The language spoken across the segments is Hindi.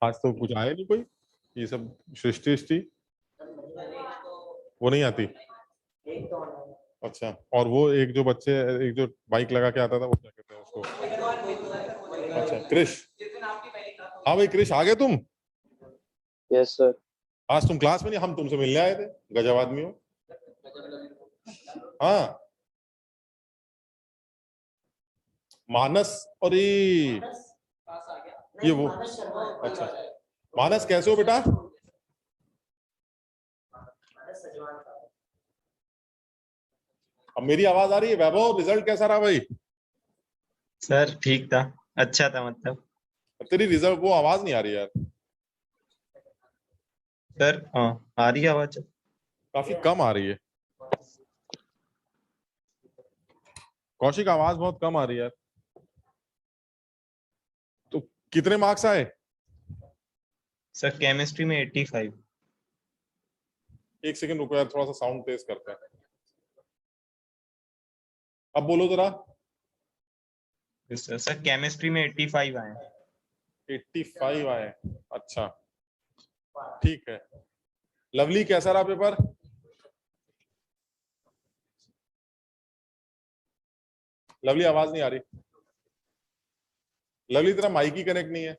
आज तो कुछ आया नहीं कोई, ये सब सृष्टि वो नहीं आती। अच्छा, और वो एक जो बच्चे, एक जो बाइक लगा के आता था, वो क्या कहते हैं उसको? अच्छा, क्रिश। हाँ भाई क्रिश, आ गए तुम? Yes sir. आज तुम क्लास में नहीं, हम तुमसे मिलने आए थे, गजब आदमी हो। हाँ मानस, और ये वो, अच्छा मानस कैसे हो बेटा? अब मेरी आवाज आ रही है? वैभव, रिजल्ट कैसा रहा भाई? सर ठीक था, अच्छा था मतलब। तेरी रिजल्ट वो आवाज नहीं आ रही यार। सर हाँ आ रही है आवाज। काफी कम आ रही है कौशिक, आवाज बहुत कम आ रही है यार। तो कितने मार्क्स आए? सर केमिस्ट्री में 85। एक सेकंड रुको यार, थोड़ा सा साउंड तेज करते हैं। अब बोलो जरा। सर केमिस्ट्री में 85 आए। 85 आए, अच्छा ठीक है। लवली कैसा रहा पेपर? लवली आवाज नहीं आ रही। लवली तेरा माइक ही कनेक्ट नहीं है।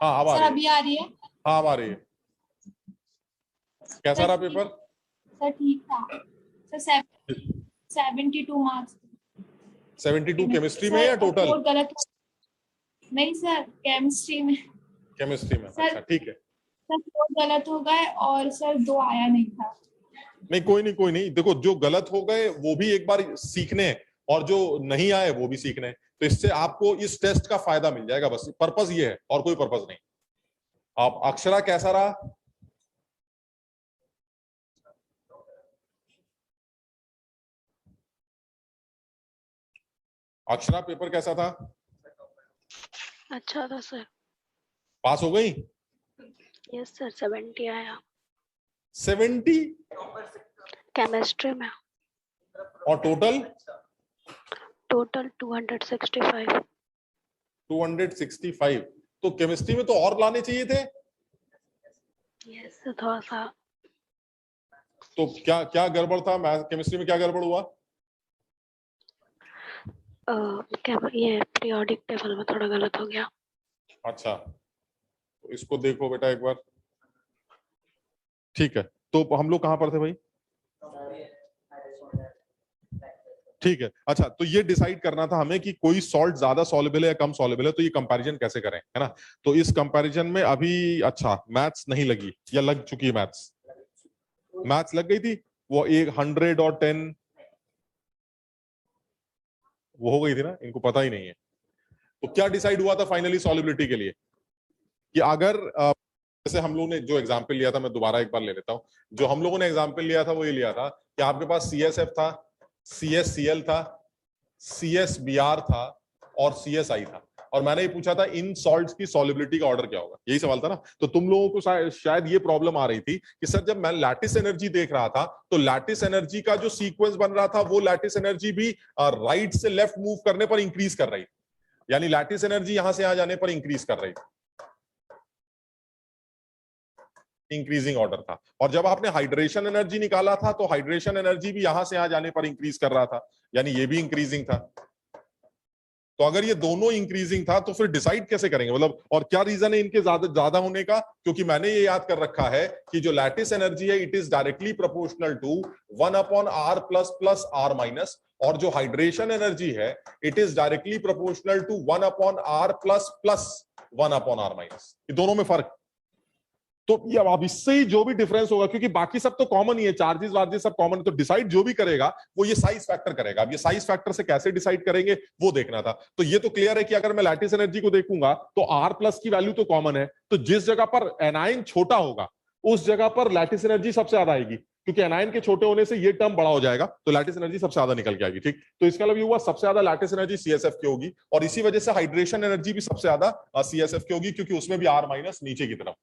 हाँ अब आ सर रही है। अभी आ रही है? हाँ अब आ रही है। कैसा रहा पेपर? सर ठीक था सर, 72 मार्क्स। 72 केमिस्ट्री में या टोटल? गलत नहीं सर, केमिस्ट्री में। केमिस्ट्री में, अच्छा ठीक है। सर 4 गलत हो गए और सर 2 आया नहीं था। नहीं कोई नहीं, कोई नहीं, देखो जो गलत हो गए वो भी एक बार सीखने, और जो नहीं आए वो भी सीखने, तो इससे आपको इस टेस्ट का फायदा मिल जाएगा, बस पर्पस ये है और कोई पर्पस नहीं। आप अक्षरा कैसा रहा? अक्षरा पेपर कैसा था? अच्छा था सर। पास हो गई? यस सर, 70 आया 70? केमिस्ट्री में। और टोटल? टोटल 265। 265। तो केमिस्ट्री में तो और लाने चाहिए थे। यस थोड़ा सा। तो क्या क्या गड़बड़ था? मैथ केमिस्ट्री में क्या गड़बड़ हुआ? क्या ये पीरियोडिक टेबल में थोड़ा गलत हो गया। अच्छा, तो इसको देखो बेटा एक बार। ठीक है, तो हम लोग कहां पर थे भाई? ठीक है, अच्छा तो ये डिसाइड करना था हमें कि कोई सॉल्ट ज्यादा सॉल्युबल है या कम सॉल्युबल है, तो ये कंपैरिजन कैसे करें, है ना? तो इस कंपैरिजन में अभी, अच्छा मैथ्स नहीं लगी या लग चुकी है? मैथ्स मैथ्स लग गई थी, वो 100 और 10 वो हो गई थी ना, इनको पता ही नहीं है। तो क्या डिसाइड हुआ था फाइनली सॉल्युबिलिटी के लिए? कि अगर जैसे हम लोगों ने जो एग्जाम्पल लिया था, मैं दोबारा एक बार ले लेता हूं। जो हम लोगों ने एग्जाम्पल लिया था वो ये लिया था कि आपके पास CSF था, CSCl था, CSBr था और CSI था, और मैंने ये पूछा था इन सॉल्ट्स की सॉल्युबिलिटी का ऑर्डर क्या होगा, यही सवाल था ना? तो तुम लोगों को शायद ये प्रॉब्लम आ रही थी कि सर जब मैं लैटिस एनर्जी देख रहा था तो लैटिस एनर्जी का जो सीक्वेंस बन रहा था वो लैटिस एनर्जी भी राइट से लेफ्ट मूव करने पर इंक्रीज कर रही थी, यानी लैटिस एनर्जी यहां से आ जाने पर इंक्रीज कर रही थी, इंक्रीजिंग ऑर्डर था। और जब आपने हाइड्रेशन एनर्जी निकाला था तो हाइड्रेशन एनर्जी भी यहां से आ जाने पर इंक्रीज कर रहा था, यानी ये भी इंक्रीजिंग था। तो अगर ये दोनों इंक्रीजिंग था तो फिर डिसाइड कैसे करेंगे, मतलब और क्या रीजन है इनके ज्यादा ज्यादा होने का? क्योंकि मैंने ये याद कर रखा है कि जो लैटिस एनर्जी है it is directly proportional to 1/r plus plus r minus, और जो हाइड्रेशन एनर्जी है it is directly proportional to 1/r plus plus 1/r minus. ये दोनों में फर्क, तो ये अब इससे ही जो भी डिफरेंस होगा, क्योंकि बाकी सब तो कॉमन ही है, चार्जेस वार्जेस सब कॉमन है, तो डिसाइड जो भी करेगा वो ये साइज फैक्टर करेगा। अब ये साइज फैक्टर से कैसे डिसाइड करेंगे वो देखना था। तो ये तो क्लियर है कि अगर मैं लैटिस एनर्जी को देखूंगा तो R प्लस की वैल्यू तो कॉमन है, तो जिस जगह पर एनाइन छोटा होगा उस जगह पर लैटिस एनर्जी सबसे ज्यादा आएगी, क्योंकि एनाइन के छोटे होने से ये टर्म बड़ा हो जाएगा, तो लैटिस एनर्जी सबसे ज्यादा निकल के आएगी। ठीक, तो इसका मतलब ये हुआ सबसे ज्यादा लैटिस एनर्जी CSF की होगी, और इसी वजह से हाइड्रेशन एनर्जी भी सबसे ज्यादा CSF की होगी, क्योंकि उसमें भी R माइनस नीचे की तरफ।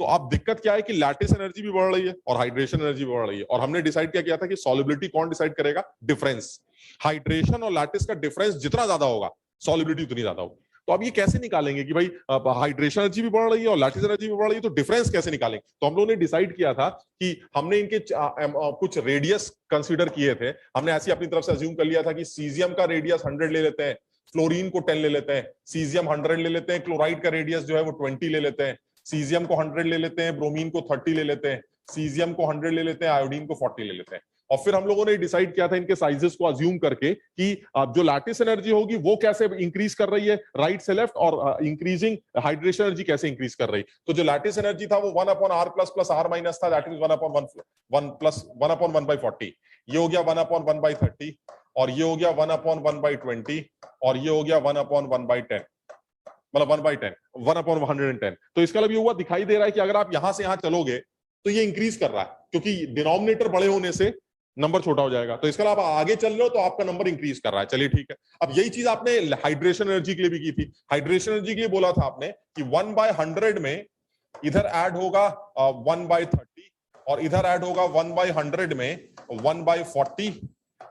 तो अब दिक्कत क्या है कि लैटिस एनर्जी भी बढ़ रही है और हाइड्रेशन एनर्जी भी बढ़ रही है, और हमने डिसाइड क्या किया था कि सॉल्युबिलिटी कौन डिसाइड करेगा? डिफरेंस। हाइड्रेशन और लैटिस का डिफरेंस जितना ज्यादा होगा सॉलिबिलिटी उतनी ज्यादा होगी। तो अब ये कैसे निकालेंगे कि भाई हाइड्रेशन एनर्जी भी बढ़ रही है और लैटिस एनर्जी भी बढ़ रही है, तो डिफरेंस कैसे निकालेंगे? तो हम लोगों ने डिसाइड किया था कि हमने इनके कुछ रेडियस कंसीडर किए थे। हमने ऐसी अपनी तरफ से अज्यूम कर लिया था कि सीजियम का रेडियस 100 ले लेते हैं, फ्लोरीन को 10 ले लेते हैं, सीजियम 100 ले लेते हैं, क्लोराइड का रेडियस जो है वो 20 ले लेते हैं, सीजियम को 100 ले लेते हैं, ब्रोमीन को 30 ले लेते हैं, सीजियम को 100 ले लेते हैं, आयोडीन को 40 ले लेते हैं। और फिर हम लोगों ने डिसाइड किया था इनके साइजेस को अज्यूम करके कि जो लैटिस एनर्जी होगी वो कैसे इंक्रीज कर रही है राइट से लेफ्ट, और इंक्रीजिंग हाइड्रेशन एनर्जी कैसे इंक्रीज कर रही है। तो जो लैटिस एनर्जी था वो 1/r प्लस r माइनस था, दैट इज 1/1/40। ये हो गया 1/1/30, और ये हो गया 1/1/20, और ये हो गया 1/1/10, मतलब 1/10, 1/110। तो इसका मतलब ये हुआ, दिखाई दे रहा है कि अगर आप यहां से यहां चलोगे तो ये इंक्रीज कर रहा है, क्योंकि डिनोमिनेटर बड़े होने से नंबर छोटा हो जाएगा। तो इसके अलावा आप आगे चल रहे हो तो आपका नंबर इंक्रीज कर रहा है। चलिए ठीक है। अब यही चीज आपने हाइड्रेशन एनर्जी के लिए भी की थी। हाइड्रेशन एनर्जी के लिए बोला था आपने कि 1/100 में इधर ऐड होगा 1/30, और इधर ऐड होगा 1/100 में 1/40,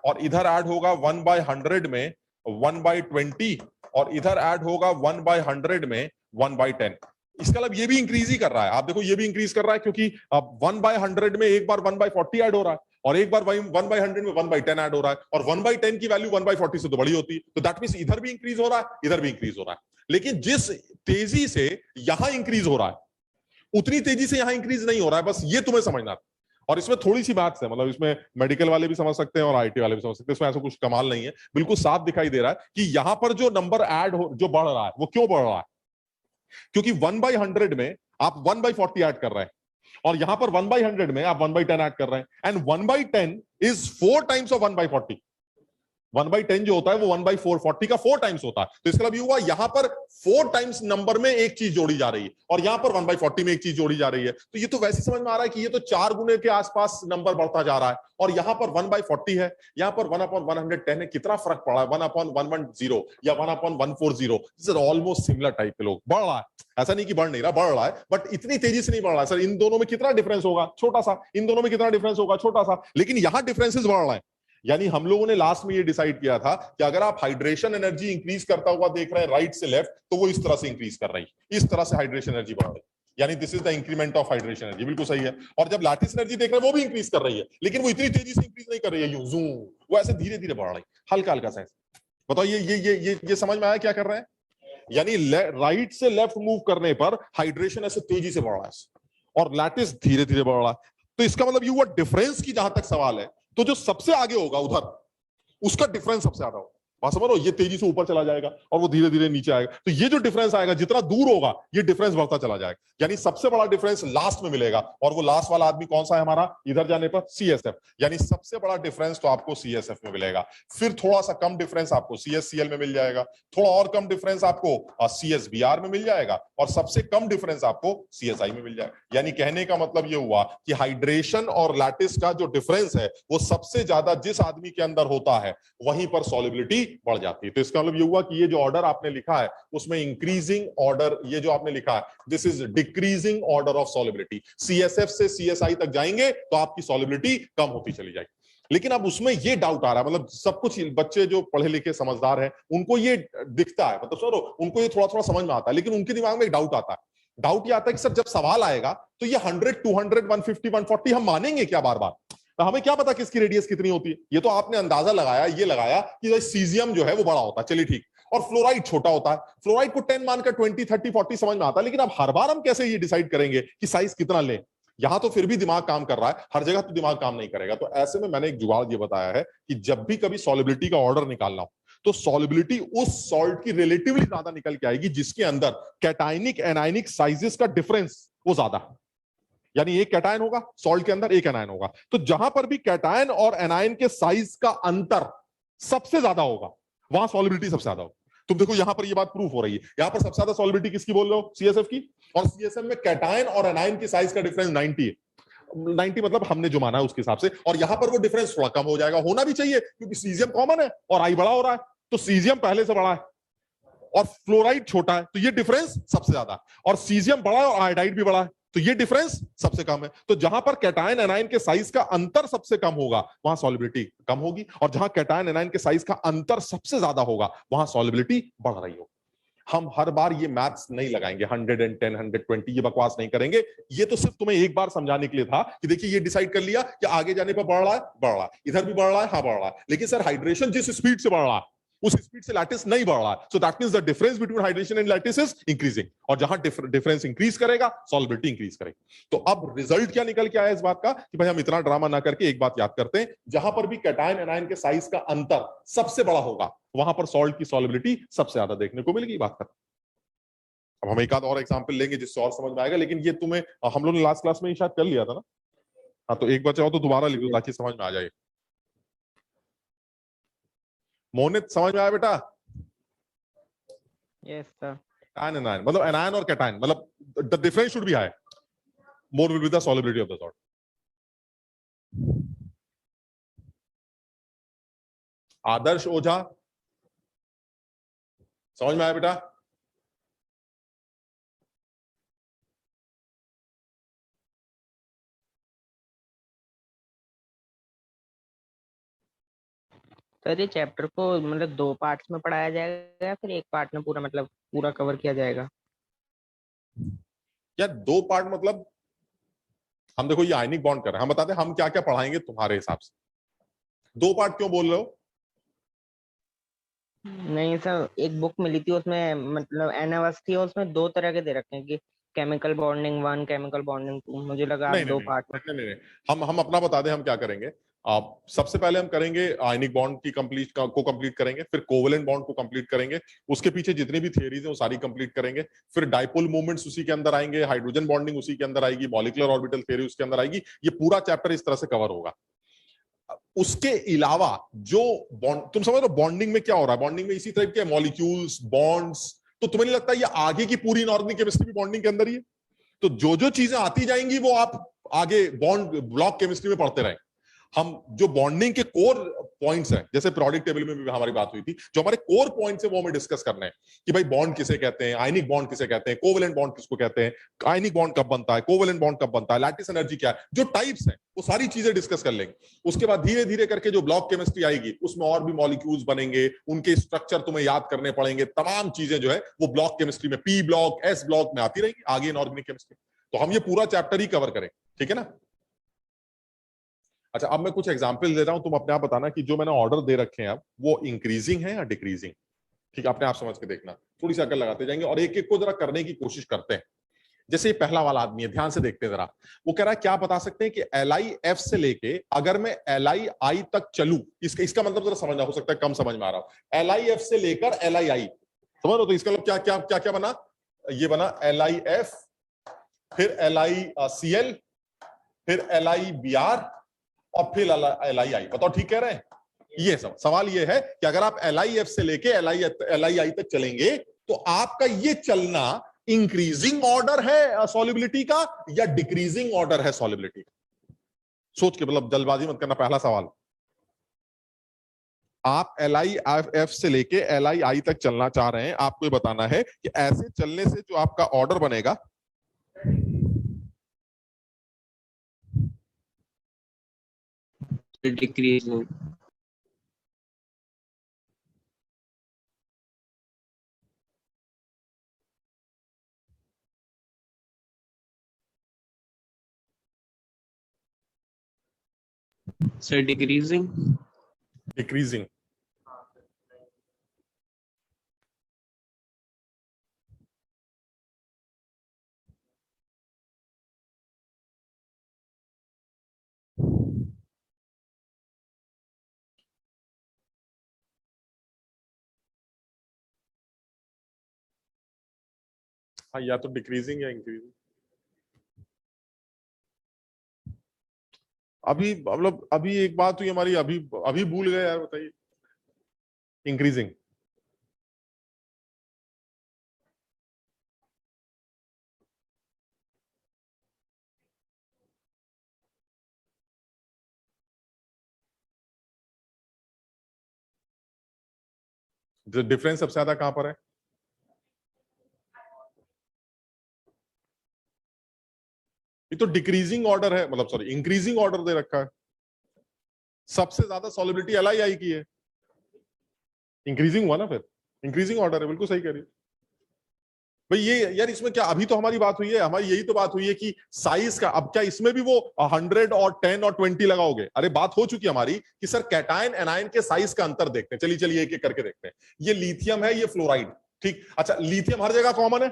और इधर ऐड होगा 1/100 में 1/20, और इधर ऐड होगा 1/100 में 1/10। इसका मतलब ये भी इंक्रीज ही कर रहा है। आप देखो ये भी इंक्रीज कर रहा है, क्योंकि अब 1/100 में एक बार 1/40 ऐड हो रहा है, और एक बार 1/100 में 1/10 ऐड हो रहा है, और 1/10 की वैल्यू 1/40 से तो बड़ी होती है। तो दैट मींस इधर भी इंक्रीज हो रहा है, इधर भी इंक्रीज हो रहा है। लेकिन जिस तेजी से यहां इंक्रीज हो रहा है उतनी तेजी से यहां इंक्रीज नहीं हो रहा है। बस ये तुम्हें समझना था। और इसमें थोड़ी सी बात है, मतलब इसमें मेडिकल वाले भी समझ सकते हैं और आईटी वाले भी समझ सकते हैं, इसमें ऐसा कुछ कमाल नहीं है। बिल्कुल साफ दिखाई दे रहा है कि यहां पर जो नंबर ऐड हो, जो बढ़ रहा है, वो क्यों बढ़ रहा है? क्योंकि 1/100 में आप 1/40 ऐड कर रहे हैं, और यहां पर 1/100 में आप 1/10 ऐड कर रहे हैं, एंड 1/10 इज 4 टाइम्स ऑफ 1/40। 1/10 जो होता है वो 1/4, 40 का 4 टाइम्स होता है। तो इसका मतलब ये हुआ यहां पर 4 टाइम्स नंबर में एक चीज जोड़ी जा रही है, और यहां पर 1/40 में एक चीज जोड़ी जा रही है। तो ये तो वैसे समझ में आ रहा है कि ये तो 4 गुने के आसपास नंबर बढ़ता जा रहा है, और यहां पर 1/40 है, यहां पर 1/110 है। कितना फर्क पड़ा है? 1/110 या 1/140। This is almost similar type के लोग। बढ़ रहा है, ऐसा नहीं कि बढ़ नहीं रहा, बढ़ रहा है, बट इतनी तेजी से नहीं बढ़ रहा है। सर इन दोनों में कितना डिफरेंस होगा? छोटा सा। इन दोनों में कितना डिफरेंस होगा? छोटा सा। लेकिन यहां डिफरेंसेस बढ़ रहा है। यानी हम लोगों ने लास्ट में ये डिसाइड किया था कि अगर आप हाइड्रेशन एनर्जी इंक्रीज करता हुआ देख रहे हैं राइट से लेफ्ट, तो वो इस तरह से इंक्रीज कर रही है, इस तरह से हाइड्रेशन एनर्जी बढ़ रही है। यानी this is the increment of hydration energy. बिल्कुल सही है। और जब लैटिस एनर्जी देख रहे हैं वो भी इंक्रीज कर रही है, लेकिन वो इतनी तेजी से इंक्रीज नहीं कर रही है यूं जूम, वो ऐसे धीरे धीरे बढ़ रही है, हल्का हल्का सा। बताओ ये समझ में आया क्या कर रहे हैं? यानी राइट से लेफ्ट मूव करने पर हाइड्रेशन ऐसे तेजी से बढ़ रहा है, और लैटिस धीरे धीरे बढ़ रहा है। तो इसका मतलब ये हुआ डिफरेंस की जहां तक सवाल है, तो जो सबसे आगे होगा उधर उसका डिफरेंस सबसे ज्यादा होगा। बात समझ लो, ये तेजी से ऊपर चला जाएगा और वो धीरे धीरे नीचे आएगा। तो ये जो डिफरेंस आएगा, जितना दूर होगा ये डिफरेंस बढ़ता चला जाएगा। यानी सबसे बड़ा डिफरेंस लास्ट में मिलेगा, और वो लास्ट वाला आदमी कौन सा है हमारा? इधर जाने पर CSF। यानी सबसे बड़ा डिफरेंस तो आपको CSF में मिलेगा। फिर थोड़ा सा कम डिफरेंस आपको CSCl में मिल जाएगा, थोड़ा और कम डिफरेंस आपको CSBr में मिल जाएगा, और सबसे कम डिफरेंस आपको CSI में मिल जाएगा। यानी कहने का मतलब ये हुआ कि हाइड्रेशन और लैटिस का जो डिफरेंस है वो सबसे ज्यादा जिस आदमी के अंदर होता है वहीं पर सॉलिबिलिटी बढ़ जाती है। तो इसका मतलब ये हुआ कि ये जो ऑर्डर आपने लिखा है उसमें इंक्रीजिंग ऑर्डर, ये जो आपने लिखा है this is decreasing order of solubility. CSF से CSI तक जाएंगे तो आपकी सॉलिबिलिटी कम होती चली जाएगी। लेकिन अब उसमें ये डाउट आ रहा है, मतलब सब कुछ बच्चे जो पढ़े लिखे समझदार हैं उनको ये दिखता है, मतलब सर उनको ये थोड़ा थोड़ा समझ में आता है, लेकिन उनके दिमाग में एक डाउट आता है। डाउट ये आता है कि सर जब सवाल आएगा तो ये 100, 200, 150, 140 हम मानेंगे क्या बार बार? तो हमें क्या पता किसकी रेडियस कितनी होती है? ये तो आपने अंदाजा लगाया, ये लगाया कि सीजियम जो है वो बड़ा होता है, चलिए ठीक, और फ्लोराइड छोटा होता है। फ्लोराइड को 10 मानकर 20, 30, 40 समझ में आता है, लेकिन अब हर बार हम कैसे ये डिसाइड करेंगे कि साइज कितना लें? यहां तो फिर भी दिमाग काम कर रहा है, हर जगह तो दिमाग काम नहीं करेगा। तो ऐसे में मैंने एक जुगाड़ ये बताया है कि जब भी कभी सॉलिबिलिटी का ऑर्डर निकालना हो तो सॉलिबिलिटी उस सॉल्ट की रिलेटिवली ज्यादा निकल के आएगी जिसके अंदर कैटायनिक एनायनिक साइजेस का डिफरेंस वो ज्यादा है। यानी एक कैटायन होगा सॉल्ट के अंदर, एक एनायन होगा, तो जहां पर भी कैटायन और एनायन के साइज का अंतर सबसे ज्यादा होगा वहां सॉलिबिलिटी सबसे ज्यादा होगा। तुम देखो यहां पर ये बात प्रूफ हो रही है, यहां पर सबसे ज्यादा सॉलिबिलिटी किसकी बोल रहे हो? CSF की। और CSF में कैटायन और एनायन की साइज का डिफरेंस 90 है। 90 मतलब हमने जो माना है उसके हिसाब से, और यहां पर वो डिफरेंस थोड़ा कम हो जाएगा, होना भी चाहिए क्योंकि सीजियम कॉमन है और आई बड़ा हो रहा है, तो सीजियम पहले से बड़ा है और फ्लोराइड छोटा है, तो ये डिफरेंस सबसे ज्यादा है। और सीजियम बड़ा है और आयोडाइड भी बड़ा है, तो ये डिफरेंस सबसे कम है। तो जहां पर कैटायन एनायन के साइज का अंतर सबसे कम होगा वहां सॉल्युबिलिटी कम होगी, और जहां कैटायन एनायन के साइज का अंतर सबसे ज्यादा होगा वहां सॉल्युबिलिटी बढ़ रही होगी। हम हर बार ये मैथ्स नहीं लगाएंगे, 110 120 ये बकवास नहीं करेंगे। ये तो सिर्फ तुम्हें एक बार समझाने के लिए था कि देखिए ये डिसाइड कर लिया कि आगे जाने पर बढ़ रहा है, बढ़ रहा है, इधर भी बढ़ रहा है, हाँ बढ़ रहा है, लेकिन सर हाइड्रेशन जिस स्पीड से बढ़ रहा है उस स्पीड से लैटिस नहीं बढ़ रहा है। So that means the difference between hydration and lattice is increasing, और जहां डिफरेंस इंक्रीज करेगा सॉल्युबिलिटी इंक्रीज करेगी। तो अब रिजल्ट क्या निकल के आया इस बात का कि भाई हम इतना ड्रामा ना करके एक बात याद करते हैं, जहां पर भी कैटायन एनायन के साइज का अंतर सबसे बड़ा होगा वहां पर सॉल्ट की सॉल्युबिलिटी सबसे ज्यादा देखने को मिलेगी। बात कर, अब हम एक आध और एग्जांपल लेंगे जिससे और समझ में आएगा, लेकिन ये तुम्हें हम लोगों ने लास्ट क्लास में ही शायद कर लिया था ना। हाँ, तो एक बार चाहो तो दोबारा लिख दो ताकि समझ में आ जाए। मोनित समझ में आया बेटा? Yes sir. एनायन एनायन मतलब एनायन और कैटायन, मतलब the difference should be high, more will be the solubility of the salt. Adarsh Ojha समझ में आया बेटा? सर ये चैप्टर को मतलब 2 पार्ट्स में पढ़ाया जाएगा या फिर एक पार्ट में पूरा मतलब पूरा कवर किया जाएगा? यार 2 पार्ट मतलब हम देखो ये आयनिक बॉन्ड कर रहे हैं, हम बताते हैं हम क्या क्या पढ़ाएंगे तुम्हारे हिसाब से। 2 पार्ट क्यों बोल रहे हो? नहीं सर, एक बुक मिली थी उसमें मतलब एनावस थी, उसमें 2 तरह के दे रखे हैं कि केमिकल बॉन्डिंग 1 केमिकल बॉन्डिंग 2। मुझे लगा आप नहीं नहीं 2 नहीं पार्ट में। नहीं नहीं नहीं, हम अपना बता दें हम क्या करेंगे। आप सबसे पहले हम करेंगे आयनिक बॉन्ड की कंप्लीट करेंगे, फिर कोवेलेंट बॉन्ड को कंप्लीट करेंगे, उसके पीछे जितनी भी थियरीज हैं वो सारी कंप्लीट करेंगे, फिर डाइपोल मूवमेंट्स उसी के अंदर आएंगे, हाइड्रोजन बॉन्डिंग उसी के अंदर आएगी, मॉलिक्यूलर ऑर्बिटल थ्योरी उसके अंदर आएगी। ये पूरा चैप्टर इस तरह से कवर होगा। उसके अलावा जो बॉन्ड तुम समझ लो बॉन्डिंग में क्या हो रहा है, बॉन्डिंग में इसी तरह के मॉलिक्यूल्स बॉन्ड्स, तो तुम्हें नहीं लगता ये आगे की पूरी इनऑर्गेनिक केमिस्ट्री भी बॉन्डिंग के अंदर ही है? तो जो जो चीजें आती जाएंगी वो आप आगे बॉन्ड ब्लॉक केमिस्ट्री में पढ़ते रहें। हम जो बॉन्डिंग के कोर पॉइंट्स हैं, जैसे प्रोडक्ट टेबल में भी हमारी बात हुई थी, जो हमारे कोर पॉइंट्स है वो हमें डिस्कस करना है कि भाई बॉन्ड किसे कहते हैं, आयनिक बॉन्ड किसे कहते हैं, कोवेलेंट बॉन्ड किसको कहते हैं, आयनिक बॉन्ड कब बनता है, कोवेलेंट बॉन्ड कब बनता है, लैटिस एनर्जी क्या है, जो टाइप्स हैं वो सारी चीजें डिस्कस कर लेंगे। उसके बाद धीरे धीरे करके जो ब्लॉक केमिस्ट्री आएगी उसमें और भी मॉलिक्यूल्स बनेंगे, उनके स्ट्रक्चर तुम्हें याद करने पड़ेंगे, तमाम चीजें जो है वो ब्लॉक केमिस्ट्री में पी ब्लॉक एस ब्लॉक में आती रहेंगी आगे इनऑर्गेनिक केमिस्ट्री। तो हम ये पूरा चैप्टर ही कवर करें, ठीक है ना? अच्छा, अब मैं कुछ एग्जांपल दे रहा हूं, तुम अपने आप बताना कि जो मैंने ऑर्डर दे रखे हैं अब वो इंक्रीजिंग है या डिक्रीजिंग। ठीक है, अपने आप समझ के देखना, थोड़ी सी अकल लगाते जाएंगे और एक एक को जरा करने की कोशिश करते हैं। जैसे ये पहला वाला आदमी है, ध्यान से देखते हैं जरा। वो कह रहा है क्या बता सकते हैं कि LI F से लेके अगर मैं LI तक चलूं, इसका मतलब जरा समझना, हो सकता है कम समझ में आ रहा हो। LIF से लेकर LI समझ लो, तो इसका मतलब क्या क्या क्या क्या बना? ये बना LIF, फिर LICl, फिर LIBr और फिर LII। बताओ ठीक कह रहे हैं? ये सब सवाल ये है कि अगर आप LIF से लेके LII तक चलेंगे तो आपका ये चलना इंक्रीजिंग ऑर्डर है सॉल्युबिलिटी का या डिक्रीजिंग ऑर्डर है सॉल्युबिलिटी का? सोच के, मतलब जल्दबाजी मत करना। पहला सवाल, आप LIF से लेके LII तक चलना चाह रहे हैं, आपको ये बताना है कि ऐसे चलने से जो आपका ऑर्डर बनेगा डिक्रीजिंग। Sir decreasing. डिक्रीजिंग। हाँ, या तो डिक्रीजिंग या इंक्रीजिंग। अभी मतलब अभी एक बात हुई हमारी, अभी अभी भूल गए यार, बताइए। इंक्रीजिंग। डिफरेंस सबसे ज्यादा कहां पर है? ये तो डिक्रीजिंग ऑर्डर है, मतलब सॉरी इंक्रीजिंग ऑर्डर दे रखा है। सबसे ज्यादा सॉलिबिलिटी LII की है, इंक्रीजिंग हुआ ना, फिर इंक्रीजिंग ऑर्डर है, बिल्कुल सही कह रही है भाई। ये यार इसमें क्या, अभी तो हमारी बात हुई है, हमारी यही तो बात हुई है कि साइज का, अब क्या इसमें भी वो 100 और 10 और 20 लगाओगे? अरे बात हो चुकी है हमारी कि सर कैटायन एनायन के साइज का अंतर देखते हैं। चलिए एक एक करके देखते हैं। ये लिथियम है, ये फ्लोराइड, ठीक। अच्छा, लिथियम हर जगह कॉमन है,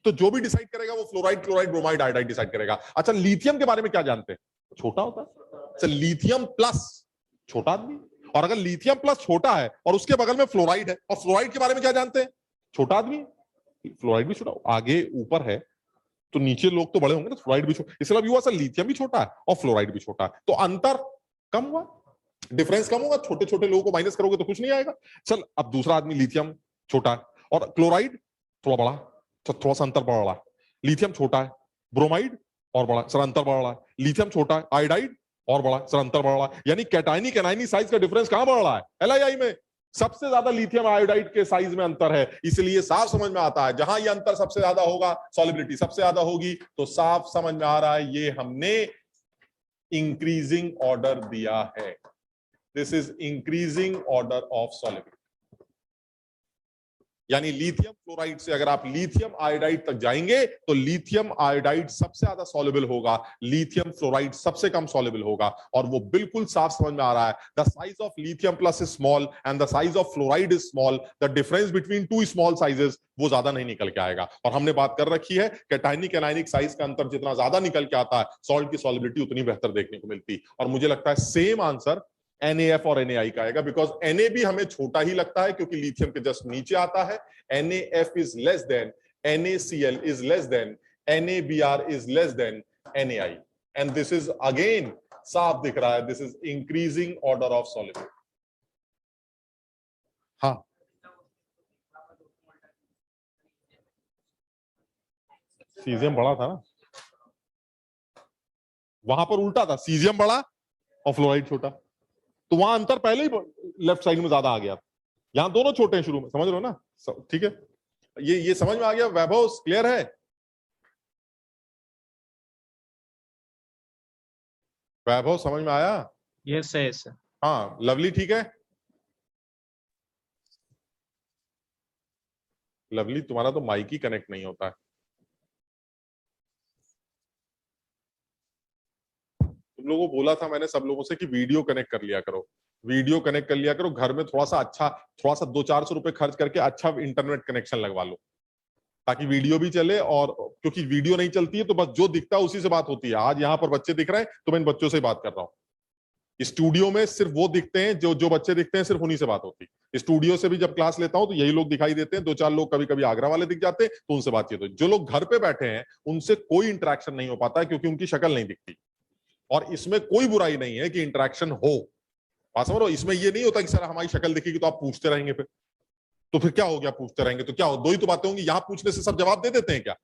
तो जो भी डिसाइड करेगा वो fluoride, chloride, bromide, iodide decide करेगा। अच्छा, लिथियम के बारे में क्या जानते हैं? छोटा होता है। अच्छा, लिथियम प्लस छोटा आदमी, और अगर लिथियम प्लस छोटा है और उसके बगल में फ्लोराइड है, और फ्लोराइड के बारे में क्या जानते हैं? छोटा आदमी, फ्लोराइड भी छोटा, आगे ऊपर है तो नीचे लोग तो बड़े होंगे ना, फ्लोराइड भी छोटा। इसलिए हुआ सर लिथियम भी छोटा है और फ्लोराइड भी छोटा है, तो अंतर कम हुआ, डिफरेंस कम होगा। छोटे छोटे लोगों को माइनस करोगे तो कुछ नहीं आएगा। चल, अब दूसरा आदमी लिथियम छोटा है और क्लोराइड थोड़ा बड़ा, थोड़ा सा अंतर बढ़ रहा है। लिथियम छोटा है, ब्रोमाइड और बड़ा, सर अंतर बढ़ रहा है। लिथियम छोटा है, आयोडाइड और बड़ा, सर अंतर बढ़ रहा है। यानी कैटायनिक एनायनिक साइज का डिफरेंस कहां बढ़ रहा है? LII में। सबसे ज्यादा लिथियम आयोडाइड के साइज में अंतर है, इसलिए साफ समझ में आता है जहां ये अंतर सबसे ज्यादा होगा, सॉलिबिलिटी सबसे ज्यादा होगी, तो साफ समझ में आ रहा है ये हमने इंक्रीजिंग ऑर्डर दिया है। This is increasing order of solubility. यानी लिथियम फ्लोराइड से अगर आप लिथियम आयोडाइड तक जाएंगे तो लिथियम आयोडाइड सबसे ज्यादा सॉल्युबल होगा, लिथियम फ्लोराइड सबसे कम सॉल्युबल होगा। और वो बिल्कुल साफ समझ में आ रहा है। The size of lithium plus is small and the size of fluoride is small, the difference between two small sizes वो ज्यादा नहीं निकल के आएगा। और हमने बात कर रखी है कैटायनिक एनायनिक साइज का अंतर जितना ज्यादा निकल के आता है, सॉल्ट की सॉल्युबिलिटी उतनी बेहतर देखने को मिलती। और मुझे लगता है सेम आंसर NaF और NaI का आएगा, बिकॉज Na भी हमें छोटा ही लगता है क्योंकि लिथियम के जस्ट नीचे आता है। NaF is less than, NaCl is less than, NaBr is less than NaI, and this is again साफ दिख रहा है, this is increasing order of solubility. हाँ, सीजियम बड़ा था ना, वहां पर उल्टा था, सीजियम बड़ा और फ्लोराइड छोटा, तो वहां अंतर पहले ही लेफ्ट साइड में ज्यादा आ गया। यहां दोनों छोटे हैं शुरू में, समझ रहे हो ना? ठीक है, ये समझ में आ गया। वैभव क्लियर है? वैभव समझ में आया? Yes sir. हाँ, लवली ठीक है? लवली तुम्हारा तो माइक ही कनेक्ट नहीं होता है। तुम लोगों को बोला था मैंने सब लोगों से कि वीडियो कनेक्ट कर लिया करो, वीडियो कनेक्ट कर लिया करो। घर में थोड़ा सा अच्छा, थोड़ा सा 200-400 रुपए खर्च करके अच्छा इंटरनेट कनेक्शन लगवा लो, ताकि वीडियो भी चले। और क्योंकि वीडियो नहीं चलती है तो बस जो दिखता है उसी से बात होती है। आज यहाँ पर बच्चे दिख रहे हैं तो मैं इन बच्चों से बात कर रहा हूँ। स्टूडियो में सिर्फ वो दिखते हैं, जो बच्चे दिखते हैं सिर्फ उन्हीं से बात होती है। स्टूडियो से भी जब क्लास लेता हूं तो यही लोग दिखाई देते हैं, 2-4 लोग कभी कभी आगरा वाले दिख जाते हैं तो उनसे बातचीत होती है। जो लोग घर पे बैठे हैं उनसे कोई इंटरेक्शन नहीं हो पाता है क्योंकि उनकी शक्ल नहीं दिखती। और इसमें कोई बुराई नहीं है कि इंटरेक्शन हो, बात समझ रहे हो? इसमें ये नहीं होता कि सर हमारी शक्ल दिखेगी तो आप पूछते रहेंगे, फिर तो फिर क्या हो गया, पूछते रहेंगे तो क्या हो? दो ही तो बातें होंगी। यहां पूछने से सब जवाब दे देते हैं क्या?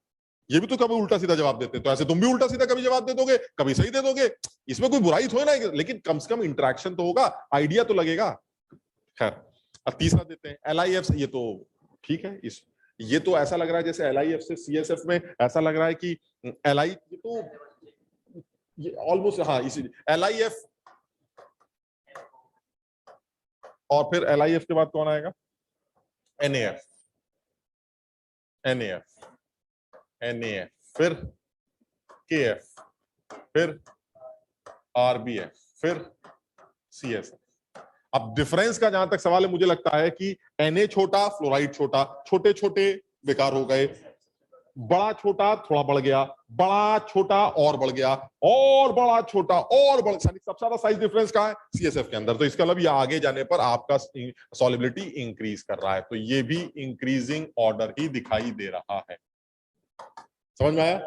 ये भी तो कभी उल्टा सीधा जवाब देते हैं, तो ऐसे तुम भी उल्टा सीधा कभी जवाब दे दोगे, कभी सही दे दोगे। इसमें कोई बुराई थोड़ी ना, लेकिन कम से कम इंटरेक्शन तो होगा, आइडिया तो लगेगा। खैर, अब तीसरा देते हैं LIF। ये तो ठीक है, ये तो ऐसा लग रहा है जैसे LIF से CSF में ऐसा लग रहा है कि LI, ये तो ये ऑलमोस्ट, हाँ इसी LIF और फिर LIF के बाद कौन आएगा? NaF, फिर KF, फिर RBF, फिर CSF। अब डिफरेंस का जहां तक सवाल है, मुझे लगता है कि Na छोटा, फ्लोराइड छोटा, छोटे छोटे बेकार हो गए, बड़ा छोटा थोड़ा बढ़ गया, बड़ा छोटा और बढ़ गया, और बड़ा छोटा और बढ़, सबसे ज्यादा साइज डिफरेंस कहां है? CSF के अंदर। तो इसका मतलब ये आगे जाने पर आपका सॉलिबिलिटी इंक्रीज कर रहा है, तो ये भी इंक्रीजिंग ऑर्डर ही दिखाई दे रहा है। समझ में आया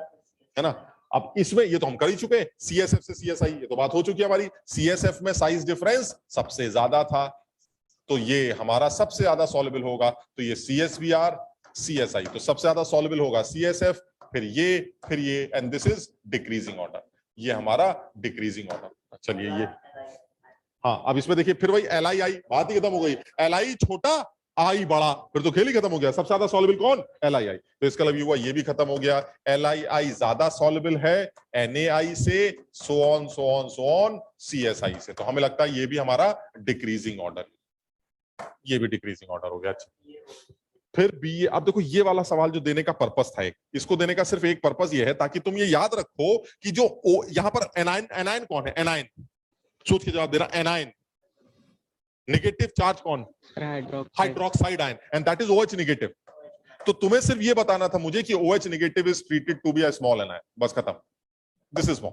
है ना? अब इसमें ये तो हम कर ही चुके हैं, CSF से CSI, ये तो बात हो चुकी है हमारी। CSF में साइज डिफरेंस सबसे ज्यादा था, तो ये हमारा सबसे ज्यादा सॉल्युबल होगा। तो ये CSBr, CSI, तो सबसे ज्यादा सॉल्युबल होगा CSF, फिर ये, and this is decreasing order, ये हमारा डिक्रीजिंग ऑर्डर। चलिए ये, हाँ अब इसमें देखिए फिर वही LII, बात ही खत्म हो गई। LI छोटा, आई बड़ा, फिर तो खेल ही खत्म हो गया। सबसे ज्यादा सॉल्युबल कौन? LiI। तो इसका मतलब ये हुआ ये भी खत्म हो गया। LiI ज्यादा सॉल्युबल है NaI से, सो on so on so on CSI से। तो हमें लगता है ये भी हमारा डिक्रीजिंग ऑर्डर, ये भी डिक्रीजिंग ऑर्डर हो गया। अच्छा, फिर बी। अब देखो ये वाला सवाल जो देने का पर्पस था, इसको देने का सिर्फ एक पर्पस ये है ताकि तुम ये याद रखो कि जो यहां पर एनाइन कौन है? एनाइन, सोच के जवाब देना। एनाइन नेगेटिव चार्ज कौन? Hydroxide ion, and that is OH negative. तो तुम्हें सिर्फ ये बताना था मुझे कि OH negative is treated to be a small anion, बस खत्म। This is small.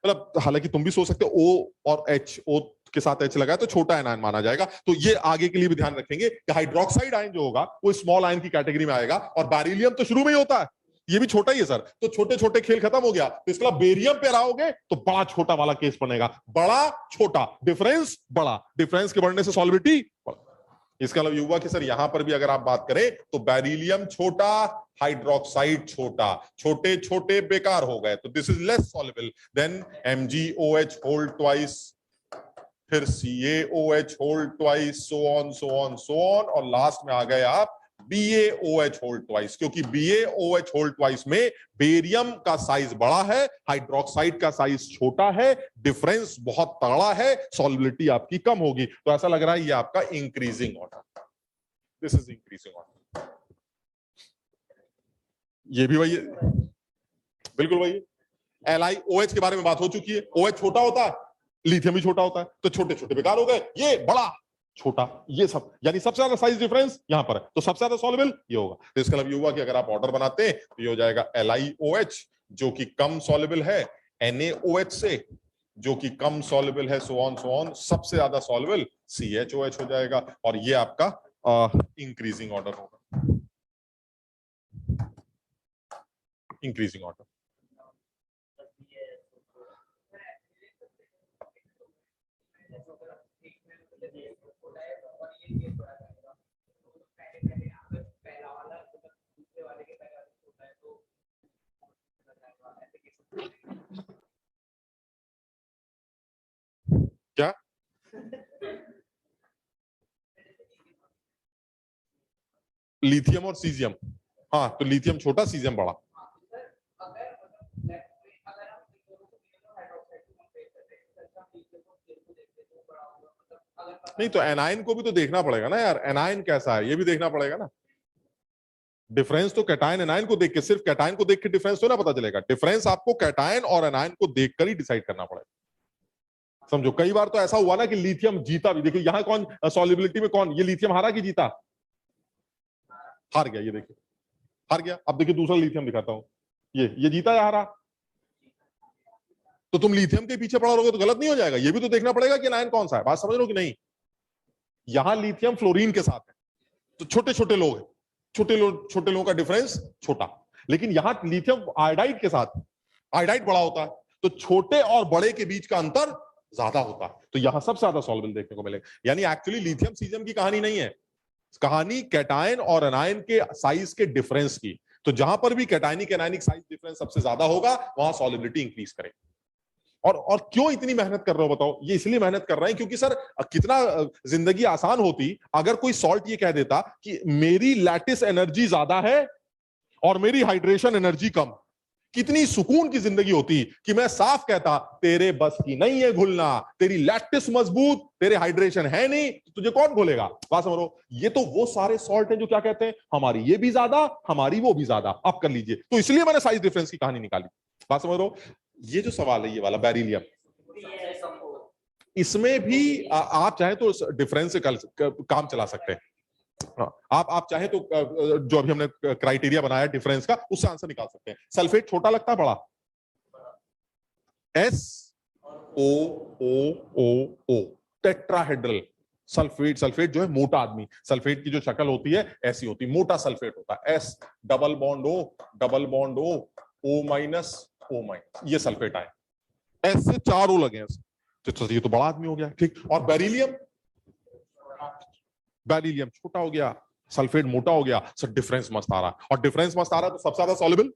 मतलब हालांकि तुम भी सोच सकते हो O और H, O के साथ H लगाया तो छोटा आयन माना जाएगा। तो ये आगे के लिए भी ध्यान रखेंगे कि हाइड्रोक्साइड आयन जो होगा वो स्मॉल आयन की कैटेगरी में आएगा, और बेरिलियम तो शुरू में ही होता है, ये भी छोटा ही है सर। तो छोटे छोटे खेल खत्म हो गया। तो इसका बेरियम पे आओगे तो बड़ा छोटा वाला केस बनेगा। बड़ा छोटा डिफरेंस, बड़ा डिफरेंस के बढ़ने से सॉल्युबिलिटी बड़ा। इसका मतलब ये हुआ कि सर यहां पर भी अगर आप बात करें तो बेरिलियम छोटा, हाइड्रोक्साइड छोटा, छोटे छोटे बेकार हो गए, तो this is less soluble than MgOH whole twice, फिर CaOH whole twice, so on so on so on, और लास्ट में आ गए आप BaOH होल ट्वाइस, क्योंकि BaOH होल ट्वाइस में बेरियम का साइज बड़ा है, हाइड्रोक्साइड का साइज छोटा है, डिफरेंस बहुत तगड़ा है, सॉल्युबिलिटी आपकी कम होगी। तो ऐसा लग रहा है ये आपका increasing order, this is increasing order. ये भी वही है, बिल्कुल वही है। LiOH के बारे में बात हो चुकी है। OH छोटा होता है, लिथियम भी छोटा होता है, तो छोटे छोटे बेकार हो गए, ये बड़ा छोटा, ये सब, यानी सबसे ज्यादा साइज डिफरेंस यहां पर है, तो सबसे ज्यादा सॉल्युबल ये होगा। तो इसका मतलब ये हुआ कि अगर आप ऑर्डर बनाते हैं तो ये हो जाएगा LiOH जो कि कम सॉल्युबल है, NaOH से जो कि कम सॉल्युबल है, सो ऑन, सबसे ज्यादा सॉल्युबल CHOH हो जाएगा, और ये आपका इंक्रीजिंग ऑर्डर होगा, इंक्रीजिंग ऑर्डर। क्या? लिथियम और सीजियम, हाँ, तो लिथियम छोटा, सीजियम बड़ा। नहीं तो एनाइन को भी तो देखना पड़ेगा ना यार, एनाइन कैसा है ये भी देखना पड़ेगा ना। डिफरेंस तो कैटायन एनाइन को देख के, सिर्फ कैटायन को देख के डिफरेंस तो ना पता चलेगा, डिफरेंस आपको कैटायन और एनाइन को देखकर ही डिसाइड करना पड़ेगा। समझो, कई बार तो ऐसा हुआ ना कि लिथियम जीता भी। देखो यहां कौन सॉल्युबिलिटी में, कौन ये लिथियम हारा कि जीता? हार गया, ये देखिए हार गया। अब देखिए दूसरा लिथियम दिखाता हूं, ये जीता या हारा? तो तुम लिथियम के पीछे पड़ा रहोगे तो गलत नहीं हो जाएगा? ये भी तो देखना पड़ेगा कि एनाइन कौन सा है। बात समझ रहे हो कि नहीं? यहां लिथियम फ्लोरीन के साथ है, तो छोटे छोटे लोग हैं, छोटे लोगों का डिफरेंस छोटा, लेकिन यहां लिथियम आयोडाइड के साथ, आयोडाइड बड़ा होता है, तो छोटे और बड़े के बीच का अंतर ज्यादा होता है, तो यहां सबसे ज्यादा सॉल्युबल देखने को मिलेगा। यानी एक्चुअली लिथियम सीजियम की कहानी नहीं है, कहानी कैटायन और एनायन के साइज के डिफरेंस की। तो जहां पर भी कैटायनिक एनायनिक साइज डिफरेंस सबसे ज्यादा होगा वहां सॉल्युबिलिटी इंक्रीज करेगी। और क्यों इतनी मेहनत कर रहे हो बताओ? ये इसलिए मेहनत कर रहे हैं क्योंकि सर कितना जिंदगी आसान होती अगर कोई सॉल्ट ये कह देता कि मेरी लैटिस एनर्जी ज्यादा है और मेरी हाइड्रेशन एनर्जी कम। कितनी सुकून की जिंदगी होती कि मैं साफ कहता तेरे बस की नहीं है घुलना, तेरी लैटिस मजबूत, तेरे हाइड्रेशन है नहीं, तो तुझे कौन घोलेगा? बात समझो, ये तो वो सारे सॉल्ट हैं जो क्या कहते हैं, हमारी ये भी ज्यादा, हमारी वो भी ज्यादा, आप कर लीजिए। तो इसलिए मैंने साइज डिफरेंस की कहानी निकाली। बात समझ लो, ये जो सवाल है ये वाला बेरिलियम, इसमें भी आप चाहे तो डिफरेंस से काम चला सकते हैं। आप चाहे तो जो अभी हमने क्राइटेरिया बनाया डिफरेंस का, उससे आंसर निकाल सकते हैं। सल्फेट छोटा लगता है बड़ा? SOOO tetrahedral sulphate. सल्फेट जो है मोटा आदमी, सल्फेट की जो शक्ल होती है ऐसी होती, मोटा सल्फेट होता है। S double bond O double bond O O minus O minus, ये सल्फेट आए। S से 4 O लगे, तो ये तो बड़ा आदमी हो गया, ठीक। और बेरिलियम, बेरिलियम छोटा हो गया, सल्फेट मोटा हो गया, सर डिफरेंस मस्त आ रहा है। और डिफरेंस मस्त आ रहा है तो सबसे ज्यादा सॉल्युबल।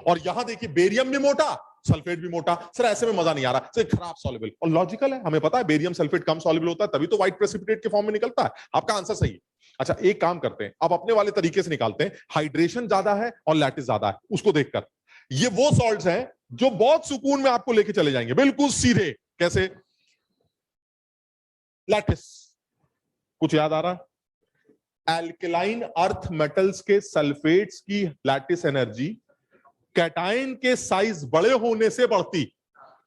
और यहां देखिए बेरियम भी मोटा, सल्फेट भी मोटा, सर ऐसे में मजा नहीं आ रहा, सर खराब सॉल्युबल। और लॉजिकल है, हमें पता है बेरियम सल्फेट कम सॉल्युबल होता है, तभी तो व्हाइट प्रेसिपिटेट के फॉर्म में निकलता है। आपका आंसर सही है। अच्छा एक काम करते हैं, अब अपने वाले तरीके से निकालते हैं, हाइड्रेशन ज्यादा है और लैटिस ज्यादा है, उसको देखकर ये वो सॉल्ट्स हैं जो बहुत सुकून में आपको लेके चले जाएंगे, बिल्कुल सीधे। कैसे? लैटिस, कुछ याद आ रहा? एल्कलाइन अर्थ मेटल्स के सल्फेट्स की लैटिस एनर्जी कैटायन के साइज बड़े होने से बढ़ती,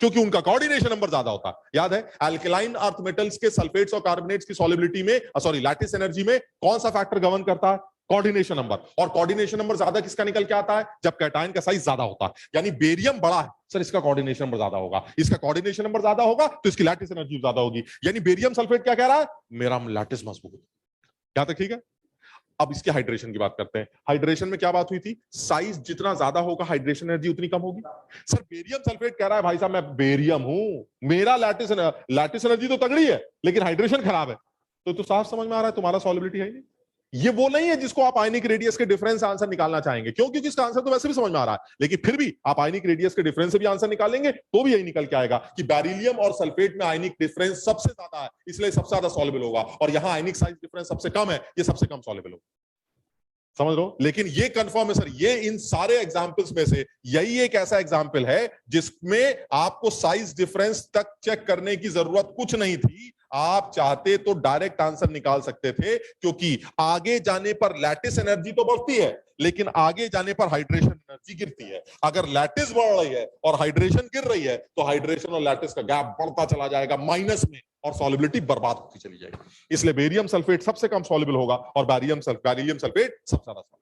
क्योंकि उनका कोऑर्डिनेशन नंबर ज्यादा होता। याद है, एल्कलाइन अर्थ मेटल्स के सल्फेट्स और कार्बोनेट्स की सॉलिबिलिटी में, सॉरी लैटिस एनर्जी में कौन सा फैक्टर गवर्न करता है? Coordination number. और कोऑर्डिनेशन नंबर ज्यादा किसका निकल के आता है? जब कैटायन का साइज ज्यादा होता है। यानी बेरियम बड़ा है सर, इसका कोऑर्डिनेशन नंबर ज्यादा होगा, इसका कोऑर्डिनेशन नंबर ज्यादा होगा तो इसकी लैटिस एनर्जी ज्यादा होगी। यानी बेरियम सल्फेट क्या कह रहा है? मेरा लैटिस मजबूत। यहां तक ठीक है? अब इसके हाइड्रेशन की बात करते हैं। हाइड्रेशन में क्या बात हुई थी? साइज जितना ज्यादा होगा हाइड्रेशन एनर्जी उतनी कम होगी। सर बेरियम सल्फेट कह रहा है भाई साहब मैं बेरियम हूं, मेरा लैटिस एनर्जी तो तगड़ी है लेकिन हाइड्रेशन खराब है। तो साफ समझ में आ रहा है तुम्हारा सॉलिबिलिटी है नहीं। ये वो नहीं है जिसको आप आयनिक रेडियस के डिफरेंस से आंसर निकालना चाहेंगे, क्योंकि इसका आंसर तो वैसे भी समझ में आ रहा है, लेकिन फिर भी आप आयनिक रेडियस के डिफरेंस से भी आंसर निकालेंगे तो भी यही निकल के आएगा कि बेरिलियम और सल्फेट में आयनिक डिफरेंस सबसे ज्यादा है, इसलिए सबसे ज्यादा सॉल्युबल होगा, और यहां आयनिक साइज डिफरेंस सबसे कम है, ये सबसे कम सॉल्युबल होगा। समझ लो। लेकिन ये कंफर्म है सर, ये इन सारे एग्जाम्पल्स में से यही एक ऐसा एग्जाम्पल है जिसमें आपको साइज डिफरेंस तक चेक करने की जरूरत कुछ नहीं थी। आप चाहते तो डायरेक्ट आंसर निकाल सकते थे, क्योंकि आगे जाने पर लैटिस एनर्जी तो बढ़ती है लेकिन आगे जाने पर हाइड्रेशन एनर्जी गिरती है। अगर लैटिस बढ़ रही है और हाइड्रेशन गिर रही है तो हाइड्रेशन और लैटिस का गैप बढ़ता चला जाएगा माइनस में, और सॉलिबिलिटी बर्बाद होती चली जाएगी। इसलिए बेरियम सल्फेट सबसे कम सॉल्युबल होगा और बेरिलियम सल्फेट सबसे ज्यादा सॉल्युबल।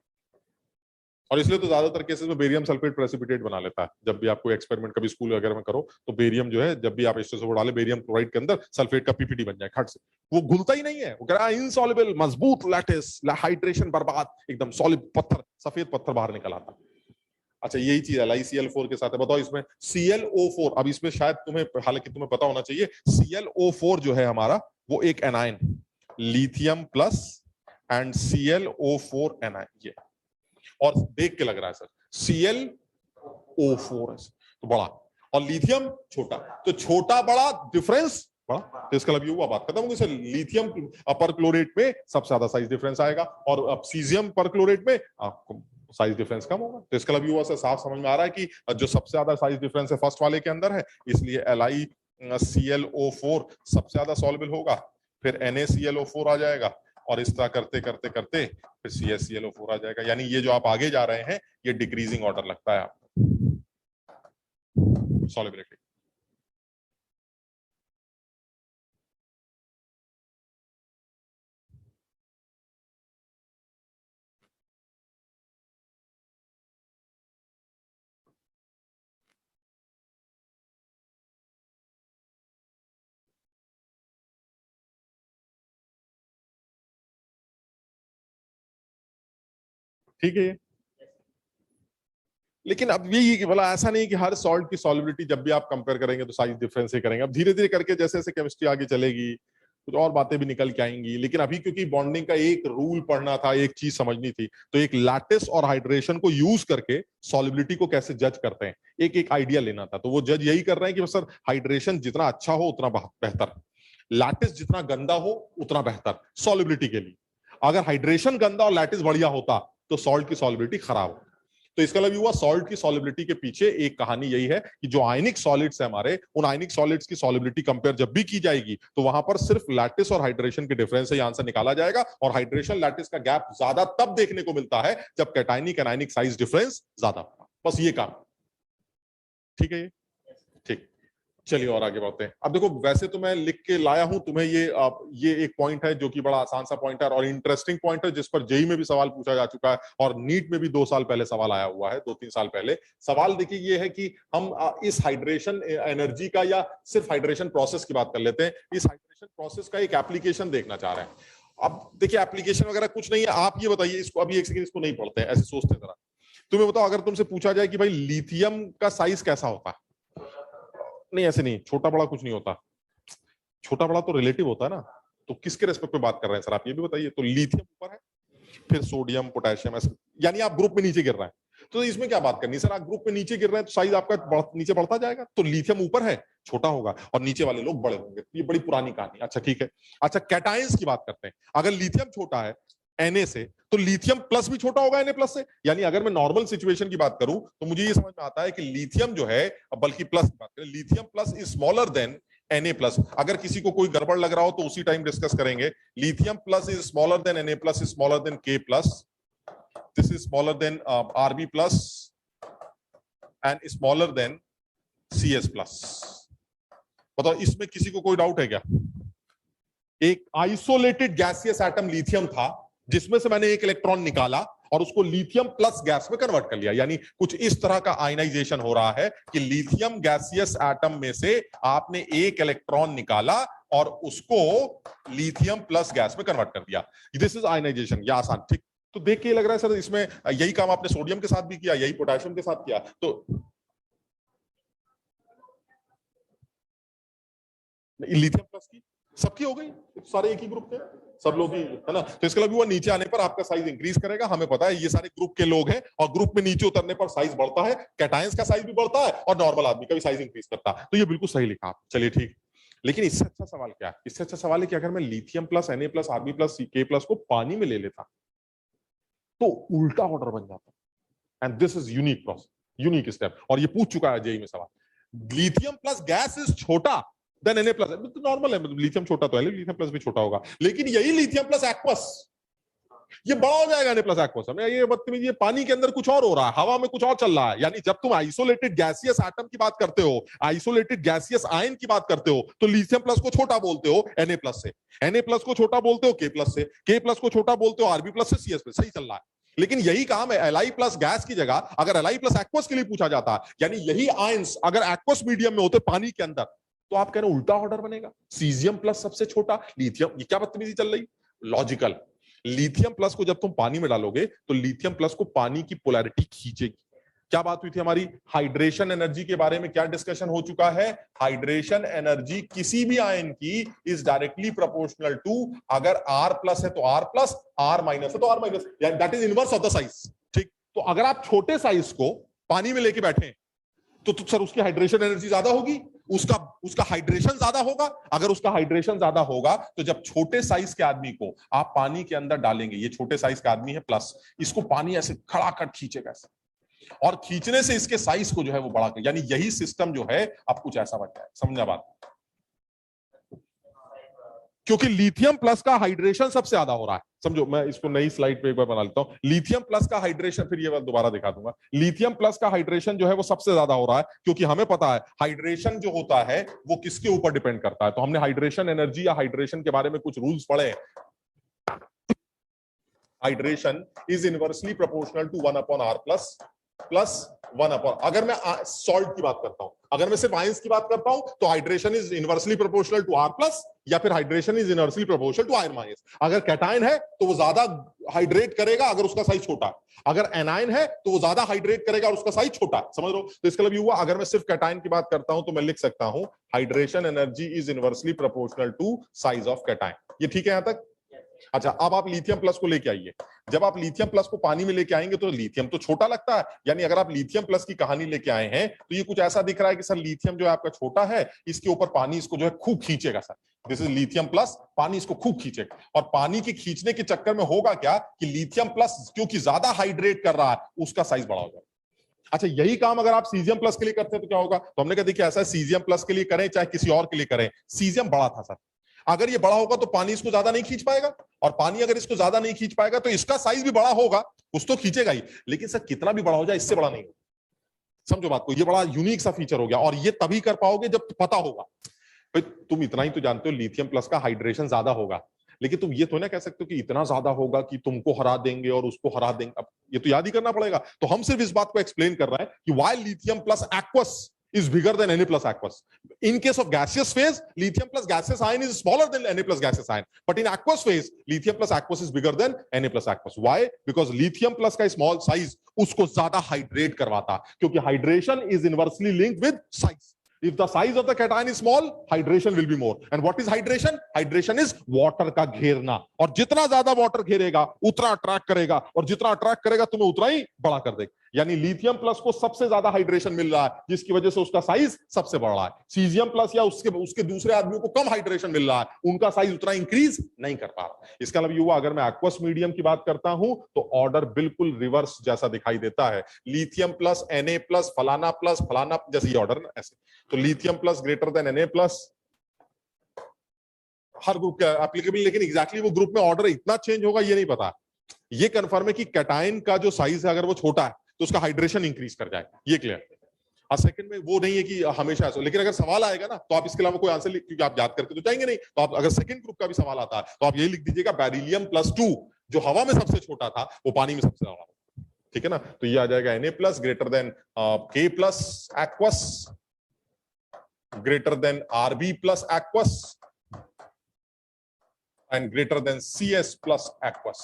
और इसलिए तो ज्यादातर केसेस में बेरियम सल्फेट प्रेसिपिटेट बना लेता है। जब भी आपको एक्सपेरिमेंट कभी स्कूल वगैरह में करो तो बेरियम जो है, जब भी आप H2SO डाले बेरियम क्लोराइड के अंदर सल्फेट का पीपीटी बन जाए खट से, वो घुलता ही नहीं है, वो कह रहा है इनसॉल्युबल, मजबूत लैटिस, हाइड्रेशन बर्बाद, एकदम सॉलिड पत्थर, सफेद पत्थर बाहर निकल आता। अच्छा यही चीज LiCl4 के साथ है। बताओ इसमें ClO4, अब इसमें शायद तुम्हें, हालांकि तुम्हें पता होना चाहिए, ClO4 जो है हमारा वो एक anion, lithium plus and ClO4 anion, ये और देख के लग रहा है सर ClO4 तो बड़ा और लिथियम छोटा, तो छोटा बड़ा डिफरेंस बड़ा, तो इसका मतलब ये हुआ बात खत्म होगी सर। लिथियम पर क्लोरेट में सबसे ज्यादा साइज डिफरेंस आएगा और अब सीजियम पर क्लोरेट में आपको साइज डिफरेंस कम होगा। तो इसका मतलब ये हुआ सर, साफ समझ में आ रहा है कि जो सबसे ज्यादा साइज डिफरेंस है फर्स्ट वाले के अंदर है, इसलिए LiClO4 सबसे ज्यादा सॉल्युबल होगा, फिर NaClO4 आ जाएगा और इस तरह करते करते करते फिर CaClO4 आ जाएगा। यानी ये जो आप आगे जा रहे हैं ये डिक्रीजिंग ऑर्डर लगता है आपको सॉल्युबिलिटी। ठीक है। लेकिन अब यही कि भला ऐसा नहीं कि हर सॉल्ट की सॉल्युबिलिटी जब भी आप कंपेयर करेंगे तो साइज डिफरेंस ही करेंगे। अब धीरे धीरे करके जैसे जैसे केमिस्ट्री आगे चलेगी कुछ और बातें भी निकल के आएंगी, लेकिन अभी क्योंकि बॉन्डिंग का एक रूल पढ़ना था, एक चीज समझनी थी, तो एक लैटिस और हाइड्रेशन को यूज करके सॉल्युबिलिटी को कैसे जज करते हैं एक एक आइडिया लेना था। तो वो जज यही कर रहे हैं कि सर हाइड्रेशन जितना अच्छा हो उतना बेहतर, लैटिस जितना गंदा हो उतना बेहतर सॉल्युबिलिटी के लिए। अगर हाइड्रेशन गंदा और लैटिस बढ़िया होता तो सॉल्ट की सॉल्युबिलिटी खराब हो। तो इसका मतलब हुआ सॉल्ट की सॉल्युबिलिटी के पीछे एक कहानी यही है कि जो आयनिक सॉलिड्स है हमारे, उन आयनिक सॉलिड्स की सॉल्युबिलिटी कंपेयर जब भी की जाएगी तो वहां पर सिर्फ लैटिस और हाइड्रेशन के डिफरेंस से आंसर निकाला जाएगा। और हाइड्रेशन लैटिस का गैप ज्यादा तब देखने को मिलता है जब कैटायनिक एनायनिक साइज डिफरेंस ज्यादा होगा। बस ये काम। ठीक है, ठीक, चलिए और आगे बढ़ते हैं। अब देखो वैसे तो मैं लिख के लाया हूं तुम्हें ये एक पॉइंट है जो कि बड़ा आसान सा पॉइंट है और इंटरेस्टिंग पॉइंट है, जिस पर जेई में भी सवाल पूछा जा चुका है और नीट में भी 2 साल पहले सवाल आया हुआ है, 2-3 साल पहले। सवाल देखिए ये है कि हम इस हाइड्रेशन एनर्जी का या सिर्फ हाइड्रेशन प्रोसेस की बात कर लेते हैं, इस हाइड्रेशन प्रोसेस का एक एप्लीकेशन देखना चाह रहे हैं। अब देखिए एप्लीकेशन वगैरह कुछ नहीं है, आप ये बताइए, इसको अभी एक सेकंड इसको नहीं पढ़ते हैं, ऐसे सोचते हैं जरा। तुम्हें बताओ अगर तुमसे पूछा जाए कि भाई लिथियम का साइज कैसा होता है, नहीं ऐसे नहीं, छोटा बड़ा कुछ नहीं होता, छोटा बड़ा तो रिलेटिव होता है ना, तो किसके रेस्पेक्ट में बात कर रहे हैं सर आप ये भी बताइए। तो लिथियम ऊपर है, फिर सोडियम पोटेशियम, ऐसे यानी आप ग्रुप में नीचे गिर रहे हैं, तो इसमें क्या बात करनी सर, आप ग्रुप में नीचे गिर रहे हैं तो साइज आपका नीचे बढ़ता जाएगा, तो लिथियम ऊपर है छोटा होगा और नीचे वाले लोग बड़े होंगे। ये बड़ी पुरानी कहानी। अच्छा ठीक है, अच्छा कैटायंस की बात करते हैं। अगर लिथियम छोटा है Na से, तो लिथियम प्लस भी छोटा होगा Na प्लस से। यानी अगर मैं नॉर्मल सिचुएशन की बात करूं तो मुझे ये समझ में आता है कि लिथियम जो है, बल्कि प्लस की बात करें, lithium plus is smaller than Na plus. अगर किसी को कोई गड़बड़ लग रहा हो तो उसी टाइम डिस्कस करेंगे। Lithium plus is smaller than Na plus is smaller than K plus, this is smaller than Rb plus and smaller than CS plus. बताओ इसमें किसी को कोई डाउट है क्या? एक आइसोलेटेड गैसियस एटम लिथियम था जिसमें से मैंने एक इलेक्ट्रॉन निकाला और उसको लिथियम प्लस गैस में कन्वर्ट कर लिया। यानी कुछ इस तरह का आयनाइजेशन हो रहा है कि लिथियम गैसियस एटम में से आपने एक इलेक्ट्रॉन निकाला और उसको लिथियम प्लस गैस में कन्वर्ट कर दिया। This is ionization. या आसान, ठीक। तो देख के लग रहा है सर इसमें यही काम आपने सोडियम के साथ भी किया, यही पोटेशियम के साथ किया। तो लिथियम प्लस की सबकी हो गई, सारे एक ही ग्रुप के, सब लोग ही, है ना। तो इसका मतलब हुआ नीचे आने पर आपका साइज इंक्रीज करेगा। हमें पता है ये सारे ग्रुप के लोग हैं और ग्रुप में नीचे उतरने पर साइज बढ़ता है, कैटायंस का साइज भी बढ़ता है और नॉर्मल आदमी का भी साइज इंक्रीज करता है। तो ये बिल्कुल सही लिखा आप। चलिए ठीक। लेकिन इससे अच्छा सवाल क्या है? इससे अच्छा सवाल है कि अगर मैं lithium plus Na plus Rb plus K plus को पानी में ले लेता तो उल्टा ऑर्डर बन जाता। And this is unique process, unique step. और ये पूछ चुका है जेईई में सवाल। लिथियम प्लस गैस इज छोटा देन Na प्लस, तो नॉर्मल है, लिथियम छोटा तो है, लिथियम प्लस भी छोटा होगा। लेकिन यही लिथियम प्लस एक्वस ये बड़ा हो जाएगा Na प्लस एक्वस। ये बदतमीजी, ये पानी के अंदर कुछ और हो रहा है, हवा में कुछ और चल रहा है। यानी जब तुम आइसोलेटेड गैसियस एटम की बात करते हो, आइसोलेटेड गैसियस आयन की बात करते हो, तो लिथियम प्लस को छोटा बोलते हो Na प्लस से, Na प्लस को छोटा बोलते हो K प्लस से, K प्लस को छोटा बोलते हो Rb प्लस से, CS प्लस। सही चल रहा है। लेकिन यही काम है Li प्लस गैस की जगह अगर Li प्लस एक्वस के लिए पूछा जाता है, यानी यही आयंस अगर एक्वस मीडियम में होते पानी के अंदर, तो आप कह रहे उल्टा ऑर्डर बनेगा। सीजियम प्लस सबसे छोटा, लिथियम। ये क्या बदतमीजी चल रही? लॉजिकल। लिथियम प्लस को जब तुम पानी में डालोगे तो लिथियम प्लस को पानी की पोलैरिटी खींचेगी। क्या बात हुई थी हमारी? हाइड्रेशन एनर्जी के बारे में क्या डिस्कशन हो चुका है? हाइड्रेशन एनर्जी किसी भी आयन की इज डायरेक्टली प्रोपोर्शनल टू, अगर R प्लस है तो R प्लस, R माइनस है तो R minus, that is inverse of the size. ठीक। तो अगर आप छोटे साइज को पानी में लेके बैठे तो सर उसकी हाइड्रेशन एनर्जी ज्यादा होगी, उसका हाइड्रेशन ज्यादा होगा। अगर उसका हाइड्रेशन ज्यादा होगा तो जब छोटे साइज के आदमी को आप पानी के अंदर डालेंगे, ये छोटे साइज का आदमी है प्लस, इसको पानी ऐसे खड़ा कर खींचेगा ऐसे, और खींचने से इसके साइज को जो है वो बड़ा कर, यानी यही सिस्टम जो है अब कुछ ऐसा बन जाए। समझा बात? क्योंकि लिथियम प्लस का हाइड्रेशन सबसे ज्यादा हो रहा है। समझो, मैं इसको नई स्लाइड पे एक बार बना लेता हूं। लिथियम प्लस का हाइड्रेशन, फिर ये बात दोबारा दिखा दूंगा। लिथियम प्लस का हाइड्रेशन जो है वो सबसे ज्यादा हो रहा है, क्योंकि हमें पता है हाइड्रेशन जो होता है वो किसके ऊपर डिपेंड करता है। तो हमने हाइड्रेशन एनर्जी या हाइड्रेशन के बारे में कुछ रूल्स पढ़े। Hydration is inversely proportional to 1/R plus 1/, अगर मैं सॉल्ट की बात करता हूं, अगर मैं सिर्फ आयंस की बात करता हूं तो hydration is inversely proportional to R plus, या फिर hydration is inversely proportional to ion minus. अगर कैटायन है तो वो ज्यादा हाइड्रेट करेगा अगर उसका साइज छोटा है, अगर एनायन है तो वो ज्यादा हाइड्रेट करेगा और उसका साइज छोटा है। समझ लो? तो इसका मतलब ये हुआ, अगर मैं सिर्फ कैटायन की बात करता हूं तो मैं लिख सकता हूं hydration energy is inversely proportional to size of cation. ये ठीक है यहां तक? अच्छा, अब आप लिथियम प्लस को लेके आइए। जब आप लिथियम प्लस को पानी में लेके आएंगे तो लिथियम तो छोटा लगता है, यानी अगर आप लिथियम प्लस की कहानी लेके आए हैं तो ये कुछ ऐसा दिख रहा है कि सर लिथियम जो है आपका छोटा है, इसके ऊपर पानी इसको जो है खूब खींचेगा। Sir this is lithium plus, पानी इसको खूब खींचेगा, और पानी के खींचने के चक्कर में होगा क्या कि लिथियम प्लस क्योंकि ज्यादा हाइड्रेट कर रहा है उसका साइज बड़ा हो जाएगा। अच्छा, यही काम अगर आप सीजियम प्लस के लिए करते हैं तो क्या होगा? तो हमने कहा देखिए ऐसा सीजियम प्लस के लिए करें चाहे किसी और के लिए करें, सीजियम बड़ा था सर, अगर ये बड़ा होगा तो पानी इसको ज्यादा नहीं खींच पाएगा, और पानी अगर इसको ज्यादा नहीं खींच पाएगा तो इसका साइज भी बड़ा होगा, कुछ तो खींचेगा ही, लेकिन सर कितना भी बड़ा हो जाए इससे बड़ा नहीं होगा। समझो बात को, ये बड़ा यूनिक सा फीचर हो गया, और ये तभी कर पाओगे जब पता होगा। भाई तुम इतना ही तो जानते हो लिथियम प्लस का हाइड्रेशन ज्यादा होगा, लेकिन तुम ये तो ना कह सकते हो कि इतना ज्यादा होगा कि तुमको हरा देंगे और उसको हरा देंगे। अब ये तो याद ही करना पड़ेगा। तो हम सिर्फ इस बात को एक्सप्लेन कर रहे हैं कि why lithium plus aqueous is bigger than Na plus aqueous. In case of gaseous phase, lithium plus gaseous ion is smaller than Na plus gaseous ion. But in aqueous phase, lithium plus aqueous is bigger than Na plus aqueous. Why? Because lithium plus का small size उसको ज्यादा hydrate करवाता, क्योंकि hydration is inversely linked with size. If the size of the cation is small, hydration will be more. And what is hydration? Hydration is water का घेरना, और जितना ज्यादा water घेरेगा उतना attract करेगा, और जितना attract करेगा तुम्हें उतना ही बड़ा कर देगा। यानी लिथियम प्लस को सबसे ज्यादा हाइड्रेशन मिल रहा है, जिसकी वजह से उसका साइज सबसे बढ़ रहा है। सीजियम प्लस या उसके दूसरे आदमियों को कम हाइड्रेशन मिल रहा है, उनका साइज उतना इंक्रीज नहीं कर पा रहा। इसका मतलब युवा, अगर मैं एक्वस मीडियम की बात करता हूं तो ऑर्डर बिल्कुल रिवर्स जैसा दिखाई देता है। लिथियम प्लस Na प्लस फलाना जैसे ये ऑर्डर ना, ऐसे। तो lithium plus greater than Na plus हर ग्रुप का एप्लीकेबल, लेकिन एग्जैक्टली वो ग्रुप में ऑर्डर इतना चेंज होगा ये नहीं पता। ये कंफर्म है कि कैटायन का जो साइज है अगर वो छोटा है तो उसका हाइड्रेशन इंक्रीज कर जाएगा, ये क्लियर है। और सेकंड में वो नहीं है कि हमेशा ऐसा, लेकिन अगर सवाल आएगा ना तो आप इसके अलावा कोई आंसर क्योंकि आप याद करके तो जाएंगे नहीं, तो आप अगर सेकंड ग्रुप का भी सवाल आता है तो आप यही लिख दीजिएगा बेरिलियम प्लस 2 जो हवा में सबसे छोटा था वो पानी में सबसे बड़ा, ठीक है ना। तो ये आ जाएगा Na plus greater then K plus aqueous greater than Rb plus aqueous and greater than CS plus aqueous.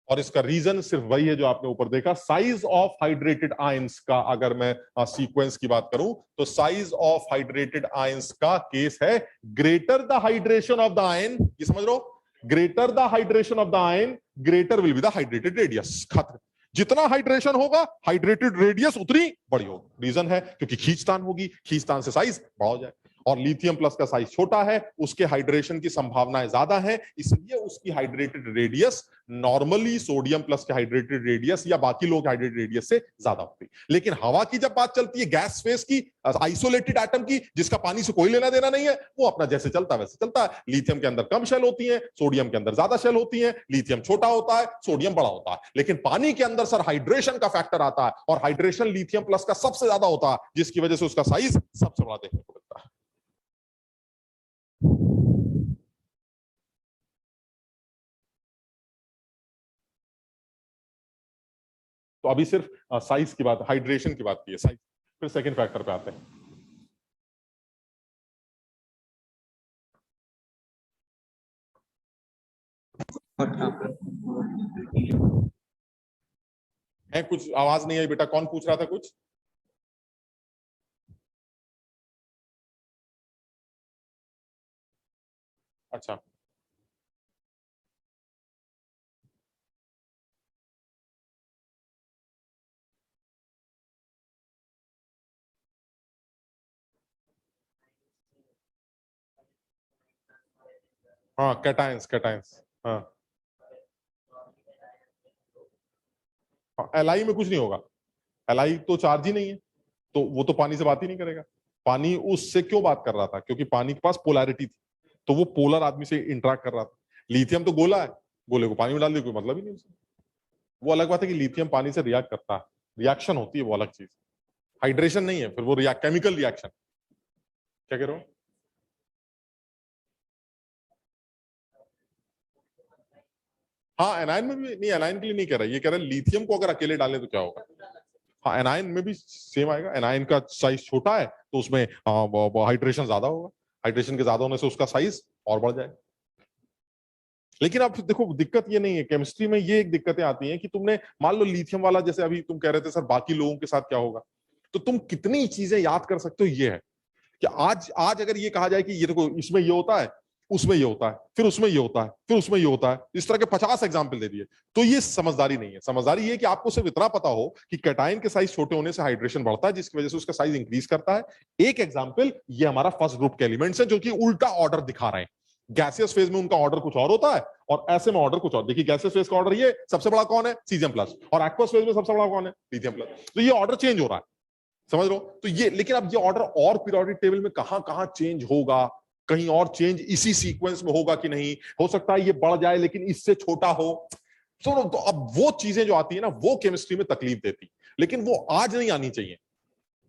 और इसका रीजन सिर्फ वही है जो आपने ऊपर देखा, साइज ऑफ हाइड्रेटेड आयंस का। अगर मैं सीक्वेंस की बात करूं तो साइज ऑफ हाइड्रेटेड आयंस का केस है greater the hydration of the ion, ये समझ लो, greater the hydration of the ion greater will be the hydrated radius. खत्म। जितना हाइड्रेशन होगा हाइड्रेटेड रेडियस उतनी बड़ी होगी। रीजन है क्योंकि खींचतान होगी, खींचतान से साइज बड़ा हो जाए। और लिथियम प्लस का साइज छोटा है, उसके हाइड्रेशन की संभावनाएं ज्यादा है, इसलिए उसकी hydrated radius normally sodium plus के हाइड्रेटेड रेडियस या बाकी लोग हाइड्रेटेड रेडियस से ज्यादा होती है। लेकिन हवा की जब बात चलती है, गैस फेस की, आइसोलेटेड एटम की, जिसका पानी से कोई लेना देना नहीं है, वो अपना जैसे चलता है वैसे चलता है। लिथियम के अंदर कम शेल होती है, सोडियम के अंदर ज्यादा शेल होती है। लिथियम छोटा होता है, सोडियम बड़ा होता है। लेकिन पानी के अंदर सर हाइड्रेशन का फैक्टर आता है, और हाइड्रेशन लिथियम प्लस का सबसे ज्यादा होता है, जिसकी वजह से उसका साइज सबसे बड़ा देखने को मिलता है। तो अभी सिर्फ साइज की बात, हाइड्रेशन की बात की है, साइज। फिर सेकंड फैक्टर पे आते हैं। है कुछ आवाज नहीं आई बेटा, कौन पूछ रहा था कुछ? अच्छा, हाँ कैटायंस, हाँ। एलआई में कुछ नहीं होगा, एलआई तो चार्ज ही नहीं है, तो वो तो पानी से बात ही नहीं करेगा। पानी उससे क्यों बात कर रहा था? क्योंकि पानी के पास पोलैरिटी थी, तो वो पोलर आदमी से इंटरेक्ट कर रहा था। लिथियम तो गोला है, गोले को पानी में डाल दिया, कोई मतलब ही नहीं उसे। वो अलग बात है कि लिथियम पानी से रिएक्ट करता है, रिएक्शन होती है, वो अलग चीज। हाइड्रेशन नहीं है, फिर वो केमिकल रिएक्शन। क्या कह रहे हो? हाँ एनायन में भी नहीं, एनायन के लिए नहीं कह रहा, ये कह रहा है लिथियम को अगर अकेले डालें तो क्या होगा। हाँ एनायन में भी सेम आएगा, एनायन का साइज छोटा है तो उसमें हाइड्रेशन ज्यादा होगा, हाइड्रेशन के ज्यादा होने से उसका साइज और बढ़ जाएगा। लेकिन अब देखो दिक्कत ये नहीं है, केमिस्ट्री में ये एक दिक्कतें आती हैं कि तुमने मान लो लिथियम वाला, जैसे अभी तुम कह रहे थे सर बाकी लोगों के साथ क्या होगा, तो तुम कितनी चीजें याद कर सकते हो। ये है कि आज अगर ये कहा जाए कि ये देखो इसमें ये होता है, उसमें ये होता है, फिर उसमें ये होता है, फिर उसमें ये होता है, इस तरह के 50 एग्जाम्पल दे दिए, तो ये समझदारी नहीं है। समझदारी ये कि आपको सिर्फ इतना पता हो कि कैटायन के साइज छोटे होने से हाइड्रेशन बढ़ता है, जिसकी वजह से उसका साइज इंक्रीज करता है। एक एग्जाम्पल, ये हमारा फर्स्ट ग्रुप के एलिमेंट्स है जो कि उल्टा ऑर्डर दिखा रहे हैं। गैसियस फेज में उनका ऑर्डर कुछ और होता है और ऐसे में ऑर्डर कुछ और। देखिए गैसियस फेज का ऑर्डर ये सबसे बड़ा कौन है? सीजियम प्लस, और एक्वस फेज में सबसे बड़ा कौन है? Lithium plus. तो ये ऑर्डर चेंज हो रहा है, समझ लो। तो ये, लेकिन अब ये ऑर्डर और पीरियोडिक टेबल में कहां कहां चेंज होगा, कहीं और चेंज इसी सीक्वेंस में होगा कि नहीं, हो सकता है ये बढ़ जाए लेकिन इससे छोटा हो। तो अब वो चीजें जो आती है ना, वो केमिस्ट्री में तकलीफ देती, लेकिन वो आज नहीं आनी चाहिए।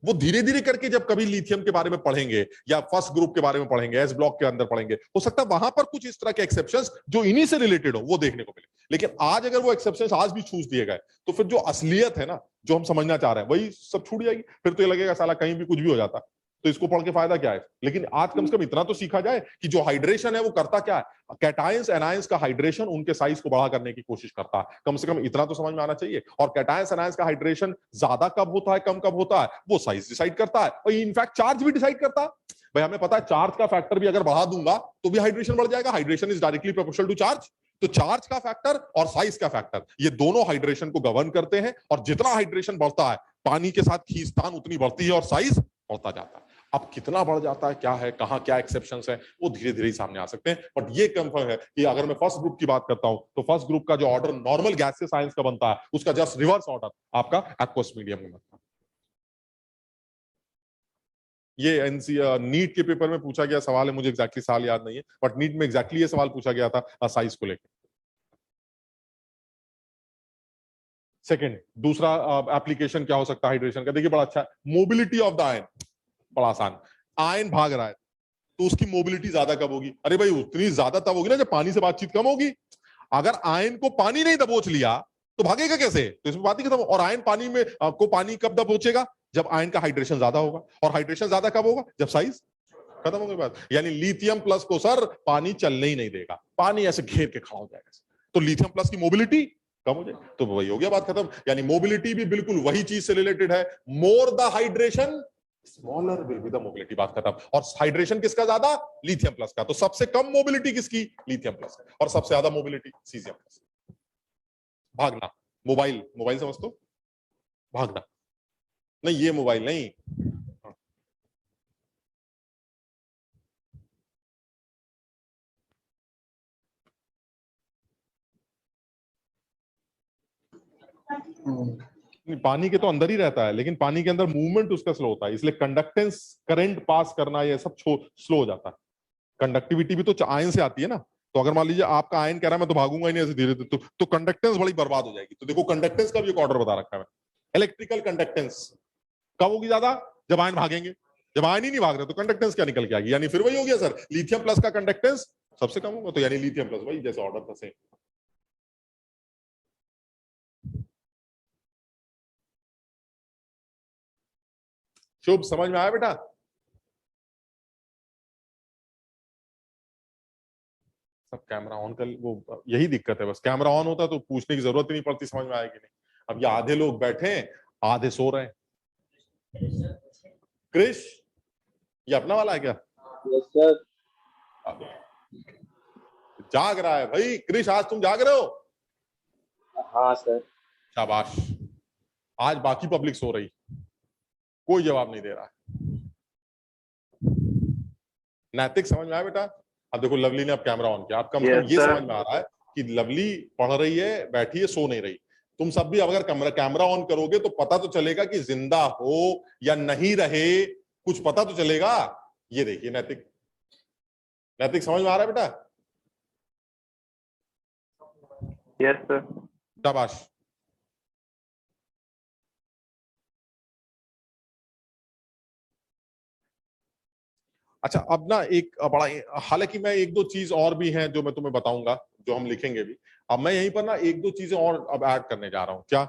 वो धीरे धीरे करके जब कभी लिथियम के बारे में पढ़ेंगे या फर्स्ट ग्रुप के बारे में पढ़ेंगे, एस ब्लॉक के अंदर पढ़ेंगे, हो सकता है वहां पर कुछ इस तरह के एक्सेप्शंस जो इन्हीं से रिलेटेड हो वो देखने को मिले। लेकिन आज अगर वो एक्सेप्शंस आज भी छूट दिए गए तो फिर जो असलियत है ना, जो हम समझना चाह रहे हैं, वही सब छूट जाएगी। फिर तो ये लगेगा साला कहीं भी कुछ भी हो जाता, तो इसको पढ़ के फायदा क्या है। लेकिन आज कम से कम इतना तो सीखा जाए कि जो हाइड्रेशन है वो करता क्या है। कैटायंस एनायंस का हाइड्रेशन उनके साइज को बढ़ा करने की कोशिश करता है, कम से कम इतना तो समझ में आना चाहिए। और कैटायंस एनायंस का हाइड्रेशन ज्यादा कब होता है, कम कब होता है, वो साइज डिसाइड करता है, और इनफैक्ट चार्ज भी डिसाइड करता है। भाई हमें पता है चार्ज का फैक्टर भी अगर बढ़ा दूंगा तो भी हाइड्रेशन बढ़ जाएगा। Hydration is directly proportional to charge. तो चार्ज का फैक्टर और साइज का फैक्टर, ये दोनों हाइड्रेशन को गवर्न करते हैं, और जितना हाइड्रेशन बढ़ता है पानी के साथ खींचतान उतनी बढ़ती है और साइज बढ़ता जाता है। अब कितना बढ़ जाता है, क्या है, कहां क्या एक्सेप्शंस है, वो धीरे धीरे सामने आ सकते हैं। बट ये कंफर्म है कि अगर मैं फर्स्ट ग्रुप की बात करता हूं तो फर्स्ट ग्रुप का जो ऑर्डर नॉर्मल गैसेस आयंस का बनता है उसका जस्ट रिवर्स ऑर्डर आपका एक्वस मीडियम में बनता है। ये एनसी नीट के पेपर में पूछा गया सवाल है, मुझे एग्जैक्टली साल याद नहीं है, बट नीट में एग्जैक्टली ये सवाल पूछा गया था साइज को लेकर। सेकंड, दूसरा एप्लीकेशन क्या हो सकता है हाइड्रेशन का, देखिए बड़ा अच्छा है, मोबिलिटी ऑफ द आयन। बड़ा आसान, आयन भाग रहा है तो उसकी मोबिलिटी ज्यादा कब होगी? अरे भाई उतनी ज्यादा तब होगी ना जब पानी से बातचीत कम होगी। अगर आयन को पानी नहीं दबोच लिया तो भागेगा कैसे? तो इसमें बात ही खत्म। और आयन पानी में को पानी कब दबोचेगा? जब आयन का हाइड्रेशन ज्यादा होगा। और हाइड्रेशन ज्यादा कब होगा? जब साइज खत्म होगी बात। यानी लिथियम प्लस को सर पानी चलने ही नहीं देगा, पानी ऐसे घेर के खड़ा हो जाएगा, तो लिथियम प्लस की मोबिलिटी कम हो जाएगी, तो वही हो गया, बात खत्म। यानी मोबिलिटी भी बिल्कुल वही चीज से रिलेटेड है, more the hydration smaller will be the mobility, बात खत्म। और हाइड्रेशन किसका ज्यादा? लिथियम प्लस का। तो सबसे कम मोबिलिटी किसकी? लिथियम प्लस, और सबसे ज्यादा मोबिलिटी सीजियम प्लस। भागना, मोबाइल, मोबाइल समझ तो, भागना नहीं, ये मोबाइल नहीं, पानी के तो अंदर ही रहता है, लेकिन पानी के अंदर मूवमेंट उसका स्लो होता है, इसलिए कंडक्टेंस, करंट पास करना, ये सब स्लो हो जाता है। कंडक्टिविटी भी तो आयन से आती है ना, तो अगर मान लीजिए आपका आयन कह रहा है मैं तो भागूंगा ही नहीं ऐसे धीरे धीरे, तो कंडक्टेंस बड़ी बर्बाद हो जाएगी। तो देखो कंडक्टेंस का भी एक ऑर्डर बता रखा है, इलेक्ट्रिकल कंडक्टेंस कब होगी ज्यादा? जब आयन भागेंगे। जब आयन ही नहीं भाग रहे तो कंडक्टेंस क्या निकल के आएगी? यानी फिर वही हो गया सर, लिथियम प्लस का कंडक्टेंस सबसे कम होगा, तो यानी लिथियम प्लस, वही जैसे ऑर्डर था सेम। शुभ, समझ में आया बेटा? सब कैमरा ऑन कर, वो यही दिक्कत है बस, कैमरा ऑन होता तो पूछने की जरूरत ही नहीं पड़ती, समझ में आएगी नहीं। अब ये आधे लोग बैठे हैं, आधे सो रहे हैं। क्रिश, ये अपना वाला है क्या? Yes sir. जाग रहा है भाई क्रिश, आज तुम जाग रहे हो? हाँ सर। शाबाश। आज बाकी पब्लिक सो रही, कोई जवाब नहीं दे रहा। नैतिक समझ में आया बेटा? अब देखो लवली ने अब कैमरा ऑन किया, आपका मतलब ये समझ में आ रहा है कि लवली पढ़ रही है, बैठी है, सो नहीं रही। तुम सब भी अगर कैमरा ऑन करोगे तो पता तो चलेगा कि जिंदा हो या नहीं रहे, कुछ पता तो चलेगा। ये देखिए नैतिक, नैतिक समझ में आ रहा है बेटा? Yes sir. शाबाश। अच्छा, अब ना एक बड़ा, हालांकि मैं एक दो चीज और भी हैं जो मैं तुम्हें बताऊंगा, जो हम लिखेंगे भी। अब मैं यहीं पर ना एक दो चीजें और अब ऐड करने जा रहा हूं। क्या?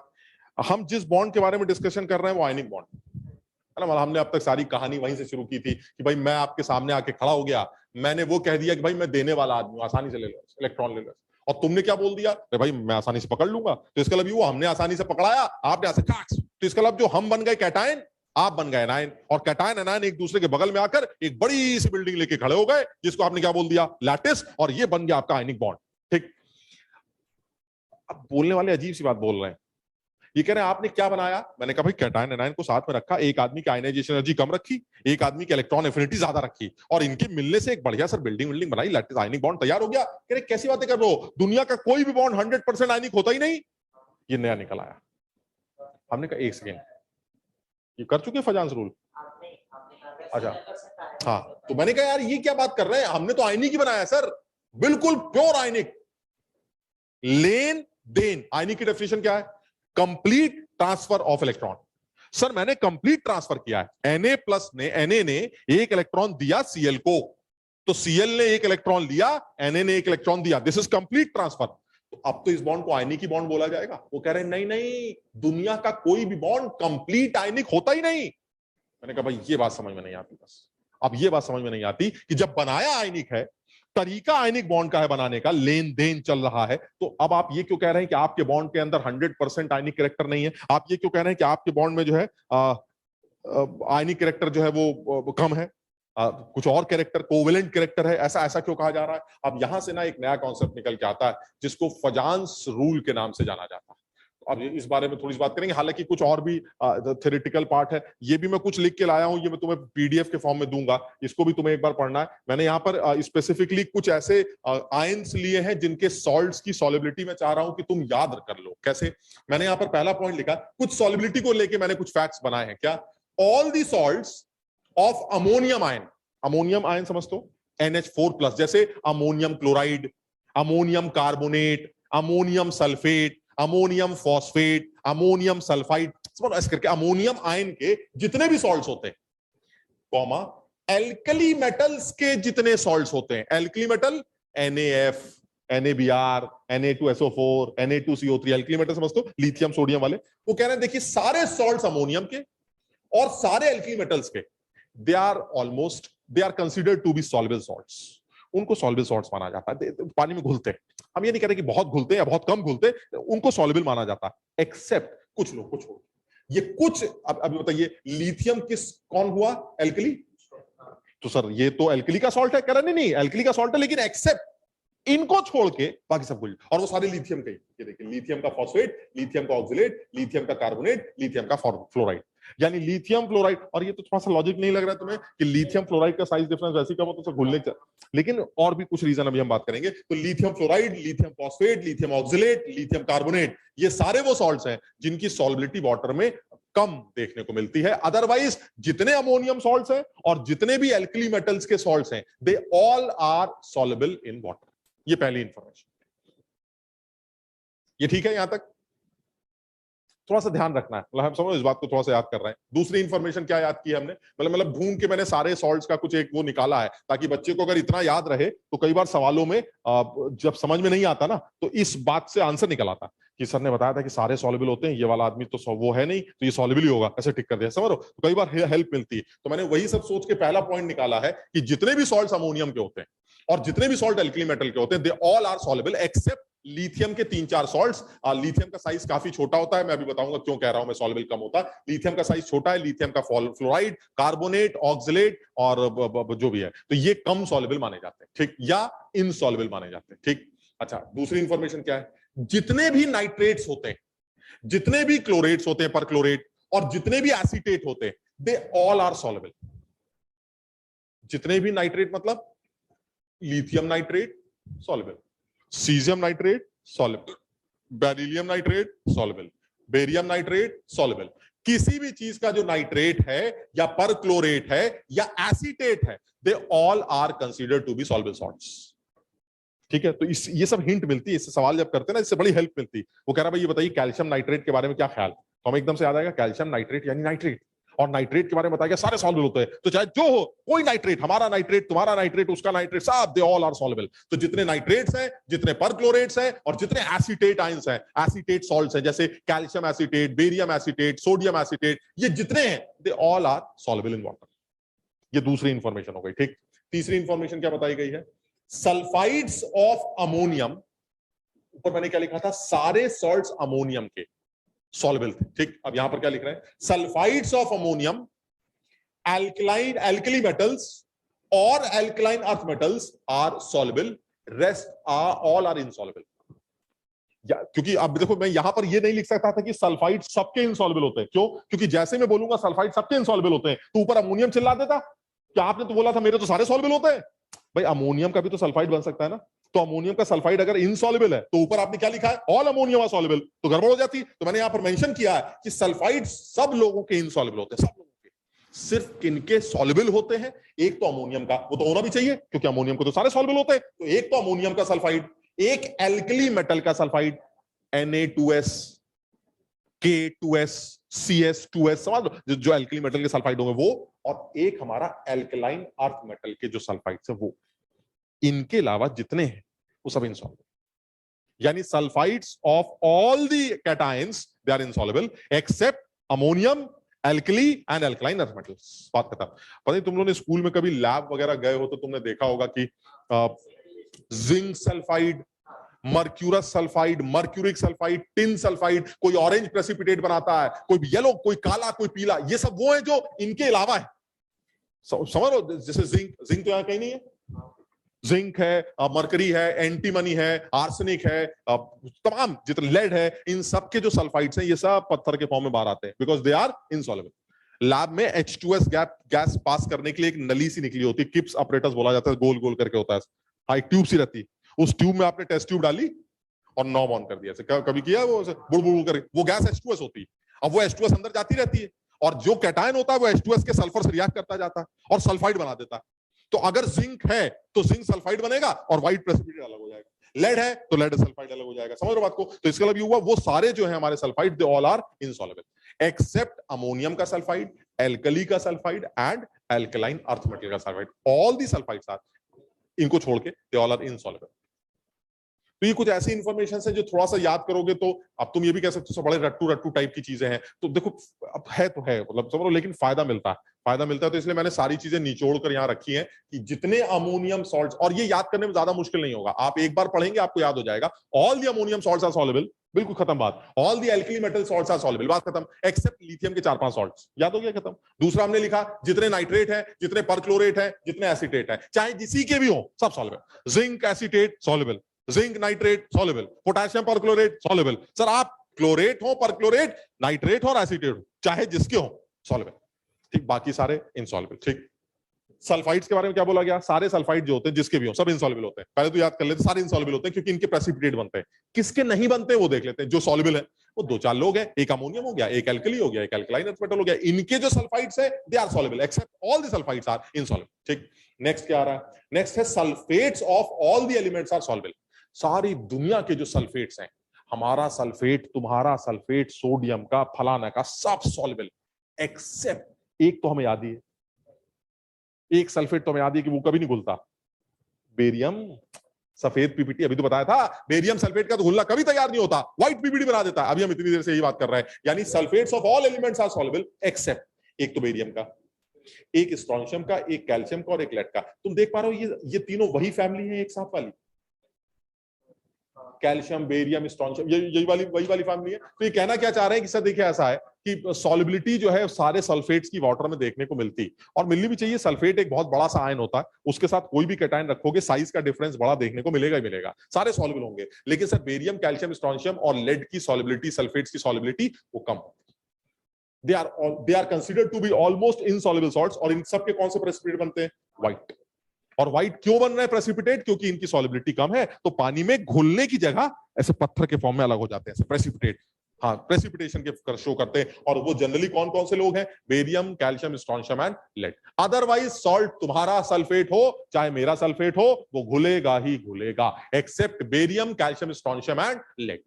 हम जिस बॉन्ड के बारे में डिस्कशन कर रहे हैं वो आयनिक बॉन्ड है ना। मतलब हमने अब तक सारी कहानी वहीं से शुरू की थी कि भाई मैं आपके सामने आके खड़ा हो गया, मैंने वो कह दिया कि भाई मैं देने वाला आदमी हूं, आसानी से ले लो, इलेक्ट्रॉन ले लो, और तुमने क्या बोल दिया? अरे भाई मैं आसानी से पकड़ लूंगा। तो इसका मतलब वो हमने आसानी से पकड़ाया, आपने ऐसे तो इसका मतलब जो हम बन गए कैटायन, आप बन गए एनायन, और कैटायन एनायन एक दूसरे के बगल में आकर एक बड़ी सी बिल्डिंग लेके खड़े हो गए, जिसको आपने क्या बोल दिया? लैटिस, और ये बन गया आपका आयनिक बॉन्ड। ठीक। अब बोलने वाले अजीब सी बात बोल रहे हैं, ये कह रहे हैं आपने क्या बनाया? मैंने कहा भाई कैटायन एनायन को साथ में रखा, एक आदमी की आयनाइजेशन एनर्जी कम रखी, एक आदमी की इलेक्ट्रॉन एफिनिटी ज्यादा रखी, और इनके मिलने से एक बढ़िया सर बिल्डिंग बनाई, लैटिस आयनिक बॉन्ड तैयार हो गया। कह रहे कैसी बातें कर रहे हो, दुनिया का कोई भी बॉन्ड 100% आयनिक होता ही नहीं, ये नया निकल आया। हमने कहा एक सेकेंड, ये कर चुके फजांस रूल? अच्छा हाँ, तो मैंने कहा यार ये क्या बात कर रहे हैं, हमने तो आयनिक ही बनाया सर, बिल्कुल प्योर आयनिक। लेन देन, आयनिक की डेफिनेशन क्या है? Complete transfer of electron. Sir मैंने कंप्लीट ट्रांसफर किया है, Na ने एक इलेक्ट्रॉन दिया Cl को, तो Cl ने एक इलेक्ट्रॉन लिया, Na ने एक इलेक्ट्रॉन दिया, दिस इज कंप्लीट ट्रांसफर। तो अब तो इस बॉन्ड को आयनिक ही बॉन्ड बोला जाएगा। वो कह रहे हैं नहीं नहीं, दुनिया का कोई भी बॉन्ड कंप्लीट आयनिक होता ही नहीं। मैंने कहा भाई ये बात समझ में नहीं आती। बस अब ये बात समझ में नहीं आती कि जब बनाया आयनिक है, तरीका आयनिक बॉन्ड का है बनाने का, लेन देन चल रहा है, तो अब आप ये क्यों कह रहे हैं कि आपके बॉन्ड के अंदर 100% आयनिक कैरेक्टर नहीं है? आप ये क्यों कह रहे हैं कि आपके बॉन्ड में जो है आयनिक कैरेक्टर जो है वो कम है? कुछ और कैरेक्टर, कोवेलेंट कैरेक्टर है, ऐसा ऐसा क्यों कहा जा रहा है? अब यहां से ना एक नया कॉन्सेप्ट निकल के आता है जिसको फजांस रूल के नाम से जाना जाता है। अब इस बारे में थोड़ी सी बात करेंगे, हालांकि कुछ और भी थ्योरेटिकल पार्ट है, ये भी मैं कुछ लिख के लाया हूं, ये मैं तुम्हें पीडीएफ के फॉर्म में दूंगा, इसको भी तुम्हें एक बार पढ़ना है। मैंने यहाँ पर स्पेसिफिकली कुछ ऐसे आयंस लिए हैं जिनके सॉल्ट्स की सॉलिबिलिटी मैं चाह रहा हूं कि तुम याद कर लो। कैसे? मैंने यहाँ पर पहला पॉइंट लिखा, कुछ सॉलिबिलिटी को लेके मैंने कुछ फैक्ट्स बनाए हैं। क्या? All the salts of ammonium ion, ammonium ion समझ दो, NH4+, जैसे ammonium chloride, ammonium carbonate, ammonium sulphate, ammonium phosphate, ammonium sulphide, ऐसे करके अमोनियम आयन के जितने भी सॉल्ट्स होते हैं, कॉमा एल्कली मेटल्स के जितने सॉल्ट्स होते हैं, alkali metal NaF, NaBr, Na2SO4, Na2CO3, alkali metal समझ दो, लिथियम सोडियम वाले। वो कह रहे हैं देखिए सारे सॉल्ट्स अमोनियम के और सारे एल्कली मेटल्स के, they are considered to be soluble salts, उनको सॉल्युबल सॉल्ट्स माना जाता है। पानी में घुलते हैं, हम ये नहीं कह रहे कि बहुत घुलते हैं या बहुत कम घुलते, उनको सॉल्युबल माना जाता है, एक्सेप्ट कुछ लोग को छोड़। ये कुछ अभी बताइए, लिथियम कौन हुआ एल्कली? तो सर ये तो एल्कली का सॉल्ट है, कह रहे नहीं एल्कली का सॉल्ट है, लेकिन एक्सेप्ट इनको छोड़ के बाकी सब कुछ, और वो सारे लिथियम के। ये देखिए, लिथियम का फॉस्फेट, लिथियम का ऑक्सिलेट, लिथियम का कार्बोनेट, लिथियम का फ्लोराइड, यानी लिथियम फ्लोराइड। और ये तो थोड़ा सा लॉजिक नहीं लग रहा है तुम्हें कि लिथियम फ्लोराइड का साइज डिफरेंस वैसे कम होता है तो घुलने, लेकिन और भी कुछ रीजन अभी हम बात करेंगे। तो lithium fluoride, lithium phosphate, lithium oxalate, lithium carbonate, ये सारे वो सॉल्ट्स हैं जिनकी सॉल्युबिलिटी वाटर में कम देखने को मिलती है। अदरवाइज जितने अमोनियम सॉल्ट्स हैं और जितने भी एल्कली मेटल्स के सॉल्ट्स हैं, they all are soluble in water. ये पहली इंफॉर्मेशन, ये ठीक है? यहां तक थोड़ा सा ध्यान रखना है, मतलब हम समझो इस बात को थोड़ा सा याद कर रहे हैं। दूसरी इंफॉर्मेशन क्या याद की हमने, मतलब ढूंढ के मैंने सारे सॉल्ट्स का कुछ एक वो निकाला है, ताकि बच्चे को अगर इतना याद रहे तो कई बार सवालों में जब समझ में नहीं आता ना, तो इस बात से आंसर निकल आता कि सर ने बताया था कि सारे सॉल्युबल होते हैं, ये वाला आदमी तो वो है नहीं, तो ये सॉल्युबल ही होगा, ऐसे टिक कर दिया, समझ लो। तो कई बार हेल्प मिलती है। तो मैंने वही सब सोच के पहला पॉइंट निकाला है कि जितने भी सॉल्ट्स अमोनियम के होते हैं और जितने भी सॉल्ट एल्कली मेटल के होते हैं, they all are soluble except lithium के 3-4 सॉल्ट्स। लिथियम का साइज काफी छोटा होता है, मैं अभी बताऊंगा क्यों कह रहा हूं मैं सॉल्युबल कम होता है। लिथियम का साइज छोटा है, लिथियम का फ्लोराइड, कार्बोनेट, ऑक्सिलेट और जो भी है, तो ये कम सॉल्युबल माने जाते हैं, ठीक, या इनसॉल्युबल माने जाते हैं, ठीक। अच्छा, दूसरी इंफॉर्मेशन क्या है, जितने भी नाइट्रेट्स होते हैं, जितने भी क्लोरेट्स होते हैं, परक्लोरेट, और जितने भी एसीटेट होते हैं, दे ऑल आर सॉल्युबल। जितने भी नाइट्रेट मतलब lithium nitrate soluble, caesium nitrate soluble, beryllium nitrate soluble, barium nitrate soluble. किसी भी चीज का जो नाइट्रेट है या परक्लोरेट है या एसीटेट है, they all are considered to be soluble salts, ठीक है। तो ये सब हिंट मिलती है, इससे सवाल जब करते हैं ना, इससे बड़ी हेल्प मिलती है। वो कह रहा भाई ये बताइए कैल्शियम नाइट्रेट के बारे में क्या ख्याल, तो हमें एकदम से याद आएगा कैल्शियम नाइट्रेट यानी नाइट्रेट, और नाइट्रेट के बारे में बताया सारे सॉल्युबल होते हैं। तो चाहे जो हो, कोई नाइट्रेट, हमारा नाइट्रेट, तुम्हारा नाइट्रेट, उसका नाइट्रेट, सब दे ऑल आर सॉल्युबल। तो जितने नाइट्रेट्स हैं, जितने परक्लोरेट्स हैं और जितने एसीटेट आयंस हैं, एसीटेट सॉल्ट्स हैं, जैसे calcium acetate, barium acetate, sodium acetate, ये जितने हैं, they all are soluble in water. ये दूसरी इंफॉर्मेशन हो गई, ठीक। तीसरी इंफॉर्मेशन क्या बताई गई है, सल्फाइड्स ऑफ अमोनियम, ऊपर मैंने क्या लिखा था, सारे सॉल्ट्स अमोनियम के सॉल्युबल थे, ठीक। अब यहां पर क्या लिख रहे हैं, sulphides of ammonium, alkaline, alkali metals और alkaline earth metals are soluble, rest are all are insoluble. क्योंकि अब देखो, मैं यहां पर ये नहीं लिख सकता था कि सल्फाइड सबके इनसॉल्युबल होते हैं, क्यों, क्योंकि जैसे मैं बोलूंगा सल्फाइड सबके इनसॉल्युबल होते हैं, तो ऊपर अमोनियम चिल्ला देता, क्या आपने तो बोला था मेरे तो सारे सॉल्युबल होते हैं। भाई अमोनियम का भी तो सल्फाइड बन सकता है ना, तो अमोनियम का सल्फाइड अगर इनसॉल्युबल है, तो ऊपर आपने क्या लिखा है, ऑल अमोनियम आर सॉल्युबल, तो गड़बड़ हो जाती। तो मैंने यहां पर मेंशन किया है कि सल्फाइड सब लोगों के इनसॉल्युबल होते हैं, सब लोगों के, सिर्फ किनके सॉल्युबल होते हैं, एक तो अमोनियम का, वो तो होना भी चाहिए क्योंकि अमोनियम को तो सारे सॉल्युबल होते हैं, तो एक तो अमोनियम का सल्फाइड, एक एल्कली मेटल का सल्फाइड, Na2S, K2S, CS2S, समझ लो, जो एल्कली मेटल के सल्फाइड होंगे वो, और एक हमारा एल्कलाइन अर्थ मेटल के जो सल्फाइड है वो। इनके अलावा जितने हैं वो सब इनसॉल्युबल, यानी sulphides of all the cations they are insoluble except ammonium, alkali and alkaline earth metals. बात खत्म। पता नहीं तुम लोगों ने स्कूल में कभी लैब वगैरह गए हो तो तुमने देखा होगा कि zinc sulphide, mercurous sulphide, mercuric sulphide, tin sulphide, कोई ऑरेंज प्रेसिपिटेट बनाता है, कोई येलो, कोई काला, कोई पीला, ये सब वो है जो इनके अलावा है। समझ लो, जैसे जिंक, जिंक तो यहाँ कहीं नहीं है, जिंक है, मरकरी है, एंटीमनी है, आर्सेनिक है, तमाम जितने लेड है, इन सब के जो सल्फाइड्स हैं ये सब पत्थर के फॉर्म में बाहर आते हैं because they are insoluble. Lab में H2S गैस पास करने के लिए एक नली सी निकली होती है, किप्स ऑपरेटर्स बोला जाता है, गोल गोल करके होता है, हाँ एक ट्यूब सी रहती है, उस ट्यूब में आपने टेस्ट ट्यूब डाली और नॉब ऑन कर दिया, कभी किया वो बुड़ बुड़ करके, वो गैस H2S होती है। अब वो H2S अंदर जाती रहती है और जो कैटायन होता है वो H2S के सल्फर से रिएक्ट करता जाता है और सल्फाइड बना देता है। तो अगर जिंक है तो जिंक सल्फाइड बनेगा और व्हाइट प्रेसिपिटेट अलग हो जाएगा, लेड है तो लेड सल्फाइड अलग हो जाएगा। समझ रहे हो बात को? तो इसका मतलब ये हुआ वो सारे जो है हमारे sulphide they all are insoluble except ammonium का सल्फाइड, एल्कली का sulphide and alkaline earth metal का sulphide. All the sulphides are, इनको छोड़ के दे ऑल आर इनसॉल्युबल। तो ये कुछ ऐसी इंफॉर्मेशन है जो थोड़ा सा याद करोगे तो अब तुम ये भी कह सकते हो बड़े रट्टू रट्टू टाइप की चीजें हैं, तो देखो अब है तो है, मतलब समझो, लेकिन फायदा मिलता है तो इसलिए मैंने सारी चीजें निचोड़ कर यहाँ रखी हैं कि जितने अमोनियम सॉल्ट्स, और ये याद करने में ज्यादा मुश्किल नहीं होगा, आप एक बार पढ़ेंगे आपको याद हो जाएगा। All the ammonium salts are soluble, बिल्कुल खत्म बात। All the alkali metal salts are soluble, बात खत्म, एक्सेप्ट लिथियम के 4-5 सॉल्ट्स, याद हो गया, खत्म। दूसरा हमने लिखा जितने नाइट्रेट है, जितने परक्लोरेट है, जितने एसीटेट है, चाहे जिसी के भी हो, सब soluble. Zinc acetate soluble, zinc nitrate soluble, potassium perchlorate soluble. Sir आप क्लोरेट हो, परक्लोरेट, नाइट्रेट हो और एसीटेट हो, चाहे जिसके हो, सॉल्युबल, ठीक, बाकी सारे इनसॉल्युबल। ठीक, सल्फाइड्स के बारे में क्या बोला गया? सारे सल्फाइड जो होते हैं जिसके भी हो सब इनसॉल्युबल होते हैं। पहले तो याद कर लेते सारे इनसॉल्युबल होते हैं क्योंकि इनके प्रेसिपिटेट बनते हैं। किसके नहीं बनते वो देख लेते हैं। जो सॉल्युबल है वो 2-4 लोग हैं, एक अमोनियम हो गया, एक एल्कली हो गया, एक एल्कलाइन अर्थ मेटल हो गया। इनके जो सल्फाइड्स है they are soluble except all the sulphides are insoluble. ठीक, नेक्स्ट क्या आ रहा है? नेक्स्ट है sulphates of all the elements are soluble. सारी दुनिया के जो सल्फेट्स हैं, हमारा सल्फेट, तुम्हारा सल्फेट, सोडियम का, फलाना का, सब सॉल्युबल एक्सेप्ट एक तो हमें याद ही है, एक सल्फेट तो हमें याद है कि वो कभी नहीं घुलता, बेरियम सफेद पीपीटी। अभी तो बताया था बेरियम सल्फेट का तो घुलना कभी तैयार नहीं होता, व्हाइट पीपीटी बना देता है। अभी हम इतनी देर से यही बात कर रहे हैं, यानी sulphates of all elements are soluble except एक तो बेरियम का, एक स्ट्रोंशियम का, एक कैल्शियम का और एक लेड का। तुम देख पा रहे हो ये तीनों वही फैमिली है एक साथ वाली, कैल्शियम, बेरियम, स्ट्रोंशियम, यही वही वाली फैमिली है। तो ये कहना क्या चाह रहे हैं कि सर देखिए ऐसा है कि सॉल्युबिलिटी जो है सारे सल्फेट्स की वाटर में देखने को मिलती, और मिलनी भी चाहिए। सल्फेट एक बहुत बड़ा सा आयन होता है, उसके साथ कोई भी कैटायन रखोगे साइज का डिफरेंस बड़ा देखने को मिलेगा ही मिलेगा, सारे सॉल्युबल होंगे। लेकिन सर बेरियम, कैल्शियम, स्ट्रोंशियम और लेड की सॉल्युबिलिटी, सल्फेट्स की सॉल्युबिलिटी वो कम होती है। They are considered to be almost insoluble salts. और इन सब के कौन से प्रेसिपिटेट बनते हैं? व्हाइट। और व्हाइट क्यों बन रहा है प्रेसिपिटेट? क्योंकि इनकी सॉल्युबिलिटी कम है, तो पानी में घुलने की जगह ऐसे पत्थर के फॉर्म में अलग हो जाते हैं, प्रेसिपिटेट। हाँ, प्रेसिपिटेशन के शो करते हैं। और वो जनरली कौन कौन से लोग हैं? Barium, calcium, strontium and lead. Otherwise salt, तुम्हारा सल्फेट हो चाहे मेरा सल्फेट हो, वो घुलेगा ही घुलेगा, except barium, calcium, strontium and lead.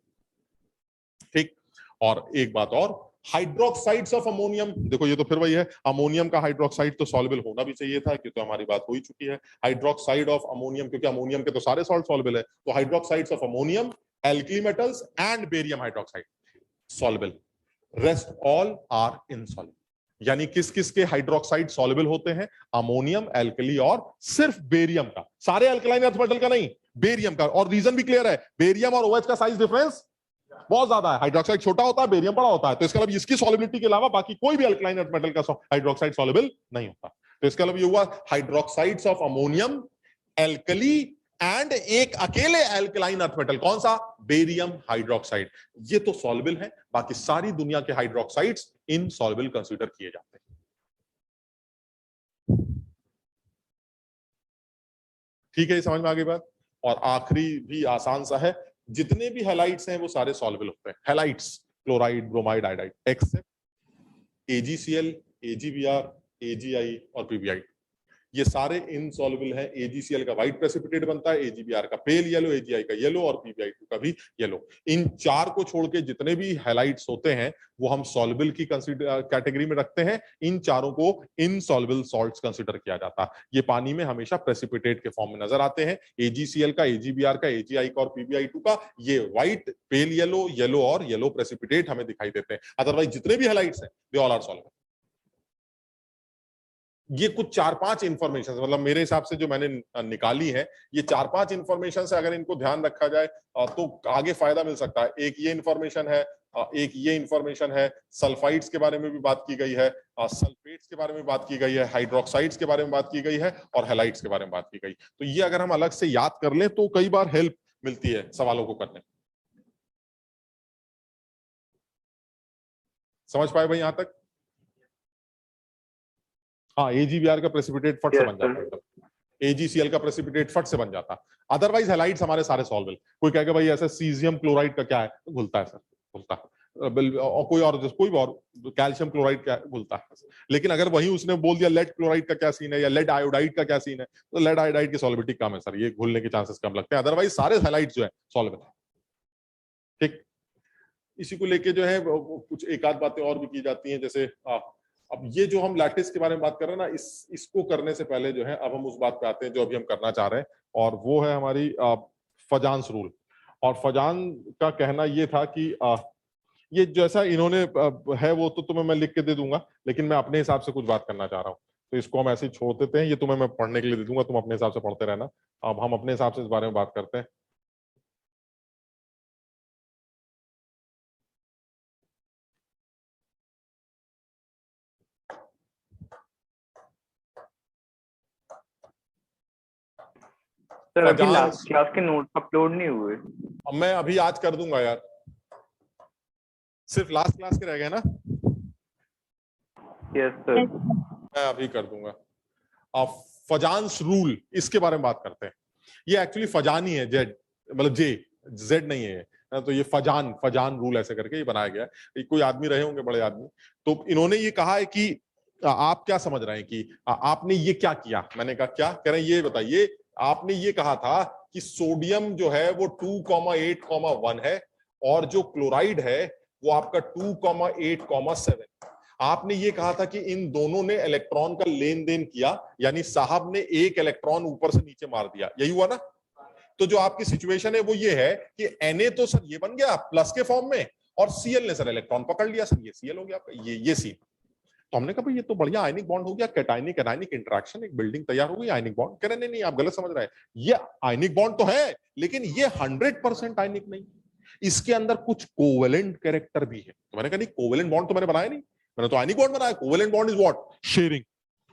ठीक, और एक बात और, हाइड्रोक्साइड्स ऑफ अमोनियम, देखो ये तो फिर वही है, अमोनियम का हाइड्रोक्साइड तो सॉल्युबल होना भी चाहिए था, क्योंकि तो हमारी बात हो ही चुकी है। हाइड्रोक्साइड ऑफ अमोनियम, क्योंकि अमोनियम के तो सारे सॉल्ट सॉल्युबल है, तो hydroxides of ammonium, alkali metals and barium hydroxide soluble, rest all are insoluble. यानी किस किस के हाइड्रोक्साइड सॉल्युबल होते हैं? अमोनियम, एल्कली और सिर्फ बेरियम का, सारे अल्कलाइन अर्थ मेटल का नहीं, बेरियम का। और रीजन भी क्लियर है, बेरियम और OH का साइज डिफरेंस बहुत ज्यादा है, हाइड्रोक्साइड छोटा होता है, बेरियम बड़ा होता है। तो इसका मतलब इसकी सॉल्युबिलिटी के अलावा बाकी कोई भी अल्कलाइन अर्थ मेटल का हाइड्रोक्साइड सॉल्युबल नहीं होता। तो इसका मतलब ये हुआ hydroxides of ammonium, alkali and एक अकेले एल्कलाइन अर्थ मेटल, कौन सा? Barium hydroxide. ये तो सॉल्युबल है, बाकी सारी दुनिया के हाइड्रोक्साइड्स इनसॉल्युबल कंसीडर किए जाते हैं। ठीक है, ये समझ में आ गई बात। और आखिरी भी आसान सा है, जितने भी हैलाइड्स हैं वो सारे सॉल्युबल होते हैं। Halides, chloride, bromide, iodide, except AgCl, AgBr, AgI और PbI, ये सारे इनसॉल्युबल हैं। AgCl का व्हाइट प्रेसिपिटेट बनता है, AgBr का पेल येलो, AgI का येलो और PbI2 का भी येलो। इन चार को छोड़ के जितने भी हैलाइड्स होते हैं वो हम सॉल्युबल की कैटेगरी में रखते हैं। इन चारों को इनसॉल्युबल सॉल्ट्स कंसीडर किया जाता है। ये पानी में हमेशा प्रेसिपिटेट के फॉर्म में नजर आते हैं। AgCl का, AgBr का, AgI का और PbI2 का ये व्हाइट, पेल येलो, येलो और येलो प्रेसिपिटेट हमें दिखाई देते हैं। अदरवाइज जितने भी हैलाइड्स हैं दे ऑल आर सॉल्युबल। ये कुछ 4-5 इंफॉर्मेशन, मतलब मेरे हिसाब से जो मैंने निकाली है, ये 4-5 इंफॉर्मेशन से अगर इनको ध्यान रखा जाए तो आगे फायदा मिल सकता है। एक ये इंफॉर्मेशन है, एक ये इंफॉर्मेशन है, सल्फाइड्स के बारे में भी बात की गई है, सल्फेट्स के बारे में बात की गई है, हाइड्रोक्साइड्स के बारे में बात की गई है और हैलाइड्स के बारे में बात की गई। तो ये अगर हम अलग से याद कर लें तो कई बार हेल्प मिलती है सवालों को करने। समझ पाए भाई यहां तक? हाँ, AgBr का प्रेसिपिटेट फट से बन जाता है, AgCl का प्रेसिपिटेट फट से बन जाता है। अदरवाइज हैलाइड्स हमारे सारे सॉल्वेबल। कोई कहेगा भाई ऐसा सीजियम क्लोराइड का क्या है, तो घुलता है सर, घुलता है। और कोई और कैल्शियम क्लोराइड क्या घुलता है। लेकिन अगर वही उसने बोल दिया लेड क्लोराइड का क्या सीन है या लेड आयोडाइड का क्या सीन है, तो लेड आयोडाइड की सॉल्वेबिलिटी कम है सर, ये घुलने के चांसेस कम लगते हैं। अदरवाइज सारे हैलाइड्स जो है सॉल्वेबल है। ठीक, इसी को लेके जो है कुछ एक आध बातें और भी की जाती हैं, जैसे अब ये जो हम लैटिस के बारे में बात कर रहे हैं ना, इसको करने से पहले जो है अब हम उस बात पे आते हैं जो अभी हम करना चाह रहे हैं, और वो है हमारी फजान्स रूल। और फजान का कहना ये था कि ये जैसा इन्होंने है वो तो तुम्हें मैं लिख के दे दूंगा, लेकिन मैं अपने हिसाब से कुछ बात करना चाह रहा हूँ, तो इसको हम ऐसे ही छोड़ देते हैं। ये तुम्हें मैं पढ़ने के लिए दे दूंगा, तुम अपने हिसाब से पढ़ते रहना। अब हम अपने हिसाब से इस बारे में बात करते हैं। सर अभी लास्ट क्लास के नोट अपलोड नहीं हुए। अब मैं अभी आज कर दूंगा यार, सिर्फ लास्ट क्लास के रह गए ना। यस सर, मैं अभी कर दूंगा। अब फजान्स रूल, इसके बारे में बात करते हैं। ये एक्चुअली फजान ही है, जेड मतलब जेड नहीं है, तो ये फजान रूल ऐसे करके ये बनाया गया है। कोई आदमी रहे होंगे, बड़े आदमी, तो इन्होंने ये कहा है कि आप क्या समझ रहे हैं कि आपने ये क्या किया। मैंने कहा क्या कह रहे हैं ये बताइए। आपने ये कहा था कि सोडियम जो है वो 2,8,1 है और जो क्लोराइड है वो आपका 2,8,7। आपने ये कहा था कि इन दोनों ने इलेक्ट्रॉन का लेन देन किया, यानी साहब ने एक इलेक्ट्रॉन ऊपर से नीचे मार दिया, यही हुआ ना। तो जो आपकी सिचुएशन है वो ये है कि Na तो सर ये बन गया प्लस के फॉर्म में, और Cl ने सर इलेक्ट्रॉन पकड़ लिया, सर ये Cl हो गया आपका, ये सीन। तो हमने कहा भाई ये तो बढ़िया आयनिक बॉन्ड हो गया, कैटायनिक एनायनिक इंटरेक्शन, एक बिल्डिंग तैयार हो गई आयनिक बॉन्ड। कह रहे नहीं आप गलत समझ रहे हैं, ये आयनिक बॉन्ड तो है लेकिन ये 100% आयनिक नहीं, इसके अंदर कुछ कोवेलेंट कैरेक्टर भी है। तो मैंने कहा नहीं, कोवेलेंट बॉन्ड तो मैंने बनाया नहीं, मैंने तो आयनिक बॉन्ड बनाया। Covalent bond is what? Sharing,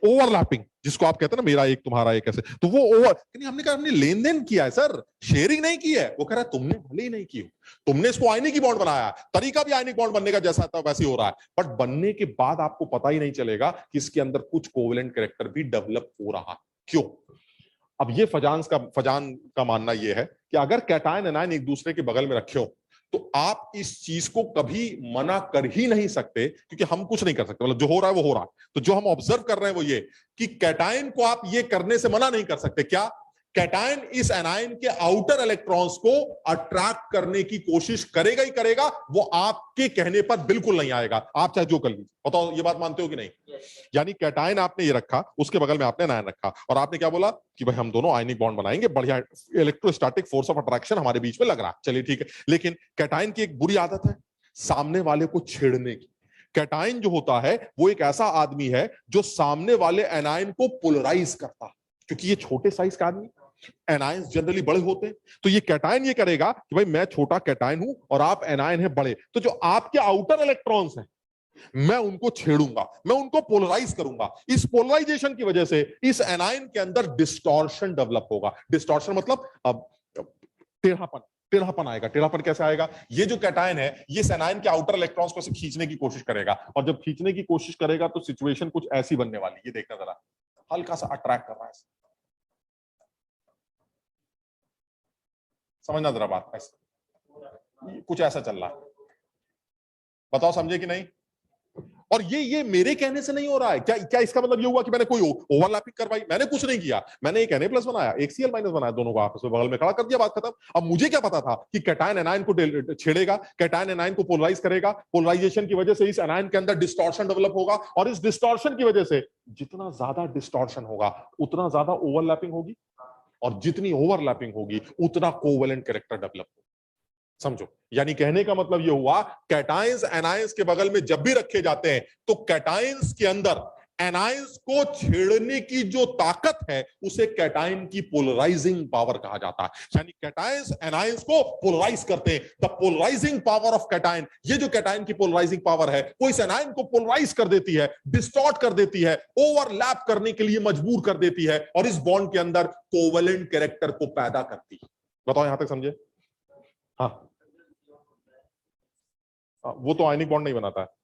overlapping, जिसको आप कहते हैं ना मेरा एक तुम्हारा एक, ऐसे। तो वो ओवर, हमने कहा हमने लेन देन किया है सर, शेयरिंग नहीं की है। वो कह रहा है तुमने भले ही नहीं की हो, तुमने इसको आयनिक ही बॉन्ड बनाया, तरीका भी आयनिक बॉन्ड बनने का जैसा था वैसे हो रहा है, बट बनने के बाद आपको पता ही नहीं चलेगा कि इसके अंदर कुछ कोवेलेंट कैरेक्टर भी डेवलप हो रहा है। क्यों? अब ये फजान का मानना यह है कि अगर कैटायन एनायन एक दूसरे के बगल में रखे हो तो आप इस चीज को कभी मना कर ही नहीं सकते, क्योंकि हम कुछ नहीं कर सकते, मतलब जो हो रहा है वो हो रहा है। तो जो हम ऑब्जर्व कर रहे हैं वो ये कि कैटायन को आप ये करने से मना नहीं कर सकते। क्या? कैटायन इस एनायन के आउटर इलेक्ट्रॉन्स को अट्रैक्ट करने की कोशिश करेगा ही करेगा, वो आपके कहने पर बिल्कुल नहीं आएगा, आप चाहे जो कर लीजिए। बताओ ये बात मानते हो कि नहीं? यानी कैटायन आपने ये रखा, उसके बगल में आपने एनायन रखा, और आपने क्या बोला कि भाई हम दोनों आयनिक बॉन्ड बनाएंगे, बढ़िया इलेक्ट्रोस्टैटिक फोर्स ऑफ अट्रैक्शन हमारे बीच में लग रहा है, चलिए ठीक है। लेकिन कैटायन की एक बुरी आदत है, सामने वाले को छेड़ने की। कैटायन जो होता है वो एक ऐसा आदमी है जो सामने वाले एनायन को पोलराइज करता है, क्योंकि ये छोटे साइज का आदमी, एनायंस जनरली बड़े होते हैं। तो ये कैटायन ये करेगा कि भाई मैं छोटा कैटायन हूं और आप एनायन है बड़े, तो जो आपके आउटर इलेक्ट्रॉन्स हैं मैं उनको छेड़ूंगा, मैं उनको पोलराइज करूंगा। इस पोलराइजेशन की वजह से इस एनायन के अंदर डिस्टॉर्शन डेवलप होगा। डिस्टॉर्शन मतलब टेढ़ापन आएगा। टेढ़ापन कैसे आएगा? ये जो कैटायन है ये इस एनायन के आउटर इलेक्ट्रॉन्स को खींचने की कोशिश करेगा, और जब खींचने की कोशिश करेगा तो सिचुएशन कुछ ऐसी बनने वाली, ये देखना जरा, हल्का सा अट्रैक्ट कर रहा है, समझना जरा बात, ऐसा कुछ ऐसा चल रहा है। बताओ समझे कि नहीं? और ये मेरे कहने से नहीं हो रहा है। क्या इसका मतलब ये हुआ कि मैंने कोई ओवरलैपिंग करवाई? मैंने कुछ नहीं किया, मैंने एक Na+ बनाया, एक Cl- बनाया, दोनों को आपस में बगल में खड़ा कर दिया, बात खत्म। अब मुझे क्या पता था कि कैटायन एनायन को छेड़ेगा, कैटायन एनायन को पोलराइज करेगा, पोलराइजेशन की वजह से इस एनायन के अंदर डिस्टॉर्शन डेवलप होगा, और इस डिस्टॉर्शन की वजह से जितना ज्यादा डिस्टॉर्शन होगा उतना ज्यादा ओवरलैपिंग होगी, और जितनी ओवरलैपिंग होगी उतना कोवेलेंट कैरेक्टर डेवलप होगा। समझो, यानी कहने का मतलब यह हुआ कैटायंस एनायंस के बगल में जब भी रखे जाते हैं तो कैटायंस के अंदर एनायंस को छेड़ने की जो ताकत है उसे कैटायन की पोलराइजिंग पावर कहा जाता है। यानी कैटायंस एनायंस को पोलराइज करते हैं। The polarising power of cation, ये जो कैटायन की पोलराइजिंग पावर है वो इस एनायन को पोलराइज कर देती है, डिस्टॉर्ट कर देती है, ओवरलैप करने के लिए मजबूर कर देती है और इस बॉन्ड के अंदर कोवेलेंट कैरेक्टर को पैदा करती है। बताओ यहां तक समझे? हाँ, वो तो आयनिक बॉन्ड नहीं बनाता है।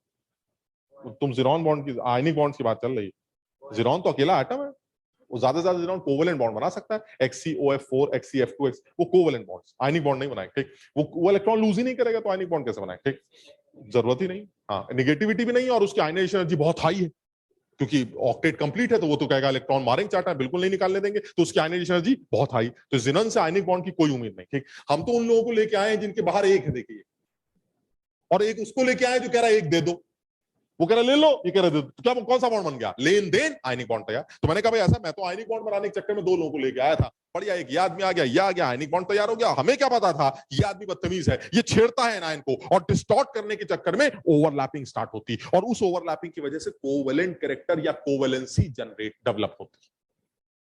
तुम ज़ीरॉन बॉन्ड की, आयनिक बॉन्ड की बात चल रही है। ज़ीरॉन तो अकेला एटम है, वो ज्यादा से ज्यादा ज़ीरॉन कोवेलेंट बॉन्ड बना सकता है। XCOF4 XCF2X, वो कोवेलेंट बॉन्ड्स, आयनिक बॉन्ड नहीं बनाएंगे। ठीक, वो इलेक्ट्रॉन लूज ही नहीं करेगा तो आयनिक बॉन्ड कैसे बनाएंगे? ठीक, जरूरत ही नहीं। हाँ, नेगेटिविटी भी नहीं और उसकी आयनाइजेशन एनर्जी बहुत हाई है, क्योंकि ऑक्टेट कंप्लीट है तो वो तो कहेगा इलेक्ट्रॉन मारेंगे चार्ट, बिल्कुल नहीं निकालने देंगे, तो उसकी आयनाइजेशन एनर्जी बहुत हाई। तो ज़ीनन से आयनिक बॉन्ड की कोई उम्मीद नहीं। ठीक, हम तो उन लोगों को लेके आए हैं जिनके बाहर एक है, देखिए, और एक उसको लेके आए जो कह रहा है एक दे दो, वो कह रहा ले लो, ये कह रहा दे दो। क्या कौन सा बॉन्ड बन गया? लेन देन आयनिक बॉन्ड तैयार। तो मैंने कहा भाई ऐसा, मैं तो आयनिक बॉन्ड बनाने के चक्कर में दो लोगों को लेके आया था, बढ़िया, एक ये आदमी आ गया, ये आ गया, आयनिक बॉन्ड तैयार हो गया। हमें क्या पता था ये आदमी बदतमीज है, ये छेड़ता है एनायन को और डिस्टॉर्ट करने के चक्कर में ओवरलैपिंग स्टार्ट होती, और उस ओवरलैपिंग की वजह से कोवेलेंट कैरेक्टर या कोवेलेंसी डेवलप होती।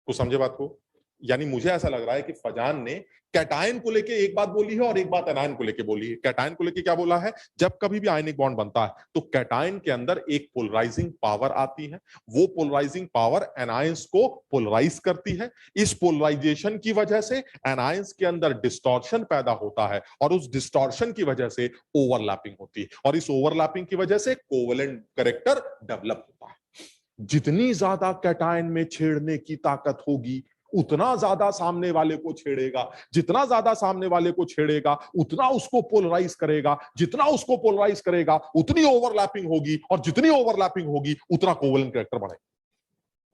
तो समझे बात को? यानी मुझे ऐसा लग रहा है कि फजान ने कैटायन को लेके एक बात बोली है और एक बात एनायन को लेके बोली है। कैटायन को लेके क्या बोला है? जब कभी भी आयनिक बॉन्ड बनता है तो कैटायन के अंदर एक पोलराइजिंग पावर आती है, वो पोलराइजिंग पावर एनायंस को पोलराइज करती है। इस पोलराइजेशन की वजह से एनायंस के अंदर डिस्टॉर्शन पैदा होता है और उस डिस्टॉर्शन की वजह से ओवरलैपिंग होती है और इस ओवरलैपिंग की वजह से कोवेलेंट कैरेक्टर डेवलप होता है। जितनी ज्यादा कैटायन में छेड़ने की ताकत होगी उतना ज्यादा सामने वाले को छेड़ेगा, जितना ज्यादा सामने वाले को छेड़ेगा उतना उसको पोलराइज करेगा, जितना उसको पोलराइज करेगा उतनी ओवरलैपिंग होगी और जितनी ओवरलैपिंग होगी उतना कोवेलेंट कैरेक्टर बढ़ेगा।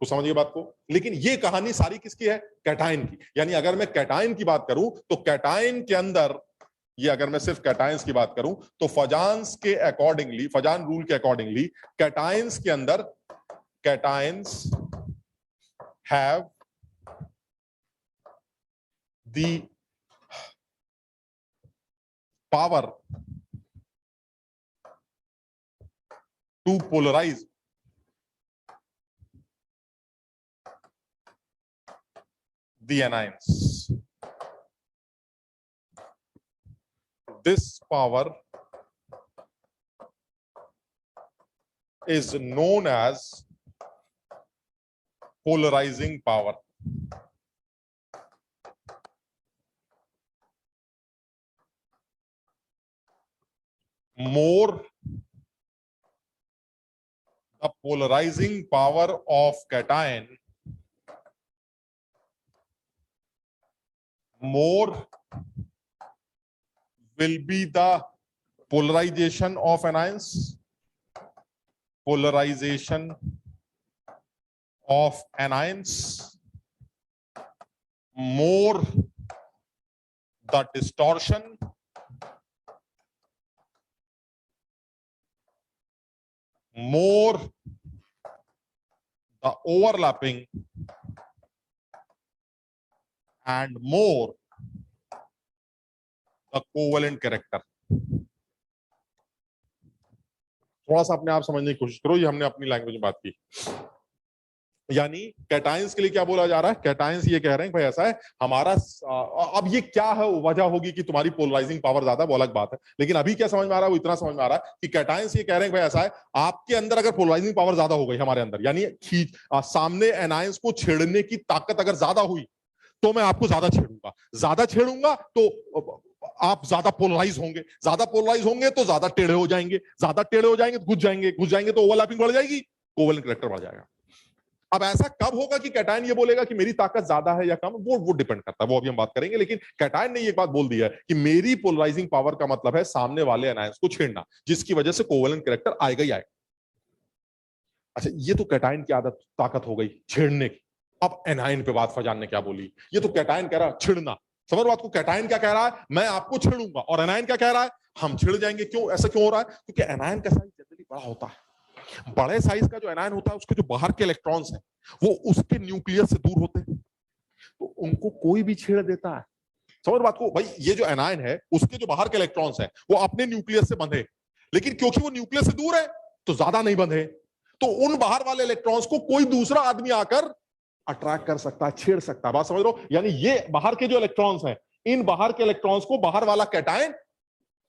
तो समझिए बात को। लेकिन ये कहानी सारी किसकी है? कैटायन की। यानी अगर मैं कैटायन की बात करूं तो कैटायन के अंदर, ये अगर मैं सिर्फ कैटायंस की बात करूं तो फजान्स के अकॉर्डिंगली, फजान रूल के अकॉर्डिंगली कैटायंस के अंदर, cations have the power to polarize the anions. This power is known as polarizing power. More the polarizing power of cation, more will be the polarization of anions, polarization of anions, more the distortion, more the overlapping, and more the covalent character. थोड़ा सा अपने आप समझने की कोशिश करो, ये हमने अपनी लैंग्वेज में बात की। यानी कैटायंस के लिए क्या बोला जा रहा है? कैटायंस ये कह रहे हैं भाई ऐसा है हमारा, अब ये क्या है वजह होगी कि तुम्हारी पोलराइजिंग पावर ज्यादा, वो अलग बात है, लेकिन अभी क्या समझ में आ रहा है? वो इतना समझ में आ रहा है कि कैटायंस ये कह रहे हैं भाई ऐसा है, आपके अंदर अगर पोलराइजिंग पावर ज्यादा हो गई हमारे अंदर, यानी सामने एनायंस को छेड़ने की ताकत अगर ज्यादा हुई तो मैं आपको ज्यादा छेड़ूंगा तो आप ज्यादा पोलराइज होंगे तो ज्यादा टेढ़े हो जाएंगे तो घुस जाएंगे तो ओवरलैपिंग बढ़ जाएगी, कोवेलेंट कैरेक्टर बढ़ जाएगा। अब ऐसा कब होगा कि कैटायन ये बोलेगा कि मेरी ताकत ज्यादा है या कम? वो डिपेंड करता है, वो अभी हम बात करेंगे। लेकिन कैटायन ने ये बात बोल दी है कि मेरी पोलराइजिंग पावर का मतलब है सामने वाले एनायंस को छेड़ना, जिसकी वजह से कोवेलेंट कैरेक्टर आएगा ही आएगा। अच्छा, ये तो कैटायन की आदत, ताकत हो गई छेड़ने की। अब एनायन पे बात फजान ने क्या बोली? ये तो कैटायन कह रहा है छेड़ना। समझ बात को? कैटायन क्या कह रहा है? मैं आपको छेड़ूंगा। और एनायन क्या कह रहा है? हम छिड़ जाएंगे। क्यों ऐसा क्यों हो रहा है? क्योंकि एनायन का साइज जनरली बड़ा होता है। बड़े साइज का जो एनायन होता है उसके जो बाहर के इलेक्ट्रॉन्स हैं वो उसके न्यूक्लियस से दूर होते हैं, तो उनको कोई भी छेड़ देता है। समझ बात को भाई? ये जो एनायन है उसके जो बाहर के इलेक्ट्रॉन्स हैं वो अपने न्यूक्लियस से बंधे, लेकिन क्योंकि वो न्यूक्लियस से दूर है तो ज्यादा नहीं बंधे, तो उन बाहर वाले इलेक्ट्रॉन्स को कोई दूसरा आदमी आकर अट्रैक्ट कर सकता है, छेड़ सकता है। बात समझ रहे हो? यानी ये बाहर के जो इलेक्ट्रॉन्स हैं, इन बाहर के इलेक्ट्रॉन्स को बाहर वाला कैटायन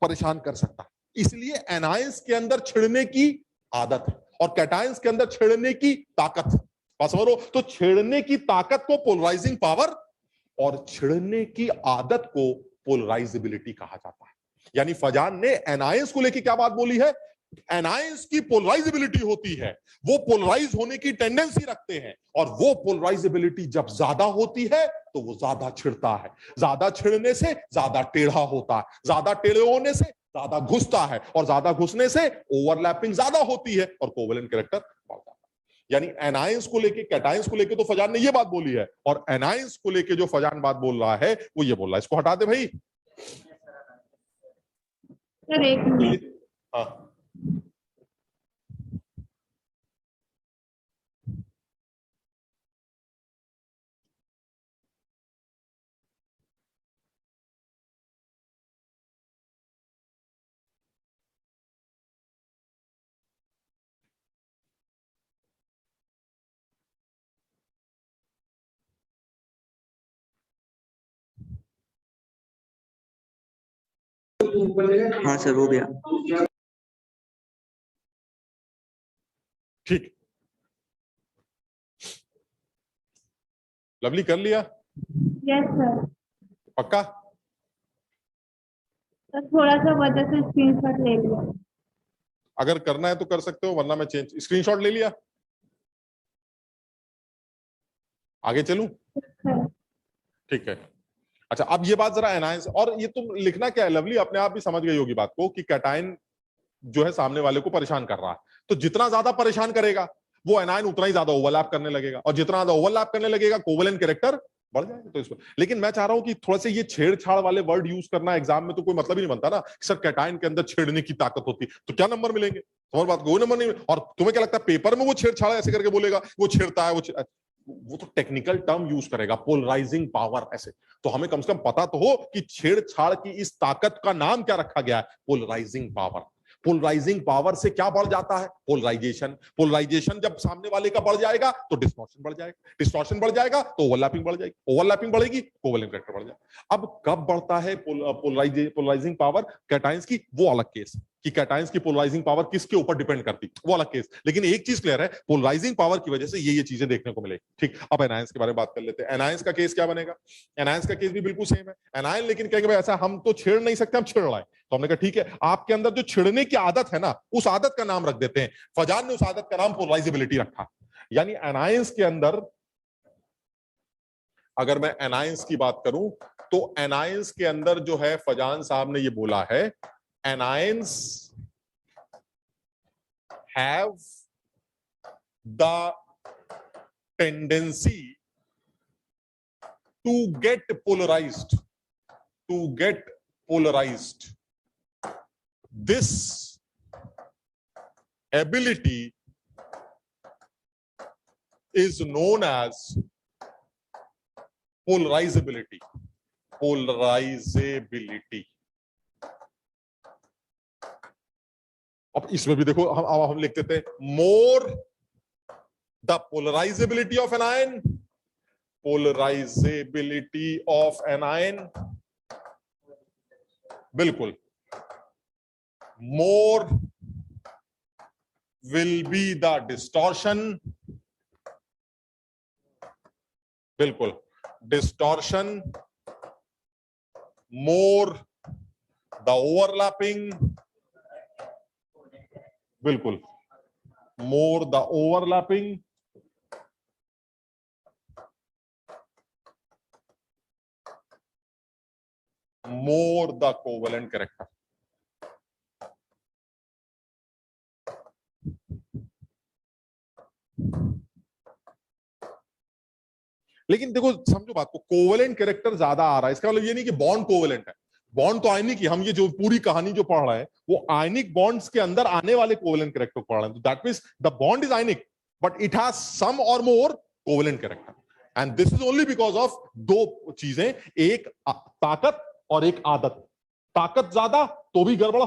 परेशान कर सकता है। इसलिए एनायंस के अंदर छिड़ने की आदत है और कैटायंस के अंदर छेड़ने की ताकत है। बात समझ रहे हो? तो छेड़ने की ताकत को पोलराइजिंग पावर और छिड़ने की आदत को पोलराइजेबिलिटी कहा जाता है। यानी फजान ने एनायंस को लेकर क्या बात बोली है? एनायंस की पोलराइजेबिलिटी होती है, वो पोलराइज होने की टेंडेंसी रखते हैं, और वो पोलराइजेबिलिटी जब ज्यादा होती है तो वो ज्यादा छिड़ता है। ज्यादा छिड़ने से ज्यादा टेढ़ा होता है, ज्यादा टेढ़े होने से ज्यादा घुसता है, और ज्यादा घुसने से ओवरलैपिंग ज्यादा होती है और कोवेलेंट कैरेक्टर बढ़ जाता है। यानी एनायंस को लेके कैटायंस को लेके तो फजान ने ये बात बोली है, और एनायंस को लेके जो फजान बात बोल रहा है वो ये बोल रहा है। इसको हटा दे भाई। सर एक मिनट। हाँ, हाँ सर हो गया। ठीक, लवली कर लिया? Yes sir. पक्का? सर थोड़ा सा वजह से स्क्रीनशॉट ले लिया। अगर करना है तो कर सकते हो, वरना मैं चेंज। स्क्रीनशॉट ले लिया? आगे चलूं? सर ठीक है। अच्छा, अब ये बात जरा एनायंस, और ये तुम लिखना क्या है लवली, अपने आप भी समझ गई होगी बात को कि कैटायन जो है सामने वाले को परेशान कर रहा है, तो जितना ज्यादा परेशान करेगा वो एनायन उतना ही ज्यादा ओवरलैप करने लगेगा, और जितना ज्यादा ओवरलैप करने लगेगा कोवेलेंट कैरेक्टर बढ़ जाएगा। तो इसको, लेकिन मैं चाह रहा हूं कि थोड़ा से ये छेड़छाड़ वाले वर्ड यूज करना एग्जाम में तो कोई मतलब ही नहीं बनता ना। सर कैटायन के अंदर छेड़ने की ताकत होती, तो क्या नंबर मिलेंगे? तुम्हारी बात कोई नंबर नहीं। और तुम्हें क्या लगता है पेपर में वो छेड़छाड़ ऐसे करके बोलेगा वो छेड़ता है, वो तो टेक्निकल टर्म यूज करेगा, पोलराइजिंग पावर ऐसे। तो हमें कम से कम पता तो हो कि छेड़छाड़ की इस ताकत का नाम क्या रखा गया है? Polarising power. पोलराइजिंग पावर से क्या बढ़ जाता है? पोलराइजेशन। पोलराइजेशन जब सामने वाले का बढ़ जाएगा तो डिस्टॉर्शन बढ़ जाएगा, डिस्टॉर्शन बढ़ जाएगा तो ओवरलैपिंग बढ़ जाएगी, ओवरलैपिंग बढ़ेगी कोवेलेंट कैरेक्टर बढ़ जाएगा। अब कब बढ़ता है पोलराइजिंग पावर कैटायंस की, वो अलग केस कि कैटायंस की पोलराइजिंग पावर किसके ऊपर डिपेंड करती, वो अलग केस। लेकिन एक चीज क्लियर है, पोलराइजिंग पावर की वजह से ये चीजें देखने को मिलेगी। ठीक, अब एनायंस के बारे में बात कर लेते हैं। एनायंस का केस क्या बनेगा? एनायंस का केस भी बिल्कुल सेम है। एनायन लेकिन कहेंगे भाई ऐसा हम तो छेड़ नहीं सकते, हम छिड़ रहे हैं। तो हमने कहा ठीक है, आपके अंदर जो छिड़ने की आदत है ना, उस आदत का नाम रख देते हैं। फजान ने उस आदत का नाम पोलराइजेबिलिटी रखा। यानी एनायंस के अंदर, अगर मैं एनायंस की बात करूं तो एनायंस के अंदर जो है फजान साहब ने ये बोला है, anions have the tendency to get polarized, this ability is known as polarizability. अब इसमें भी देखो, हम लिखते थे more the polarisability of an ion, बिल्कुल, more will be the distortion, बिल्कुल डिस्टॉर्शन, मोर द ओवरलैपिंग, बिल्कुल more the overlapping, more the covalent character. लेकिन देखो समझो बात को, कोवेलेंट कैरेक्टर ज्यादा आ रहा है, इसका मतलब ये नहीं कि बॉन्ड कोवेलेंट है। बॉन्ड तो आयनिक ही, हम ये जो पूरी कहानी जो पढ़ रहे हैं वो आयनिक बॉन्ड्स के अंदर आने वाले कोवेलेंट कैरेक्टर पढ़ रहे हैं। तो that means the bond is ionic but it has some और more covalent character, and this is only because of दो चीजें, एक ताकत और एक आदत। ताकत ज्यादा तो भी गड़बड़,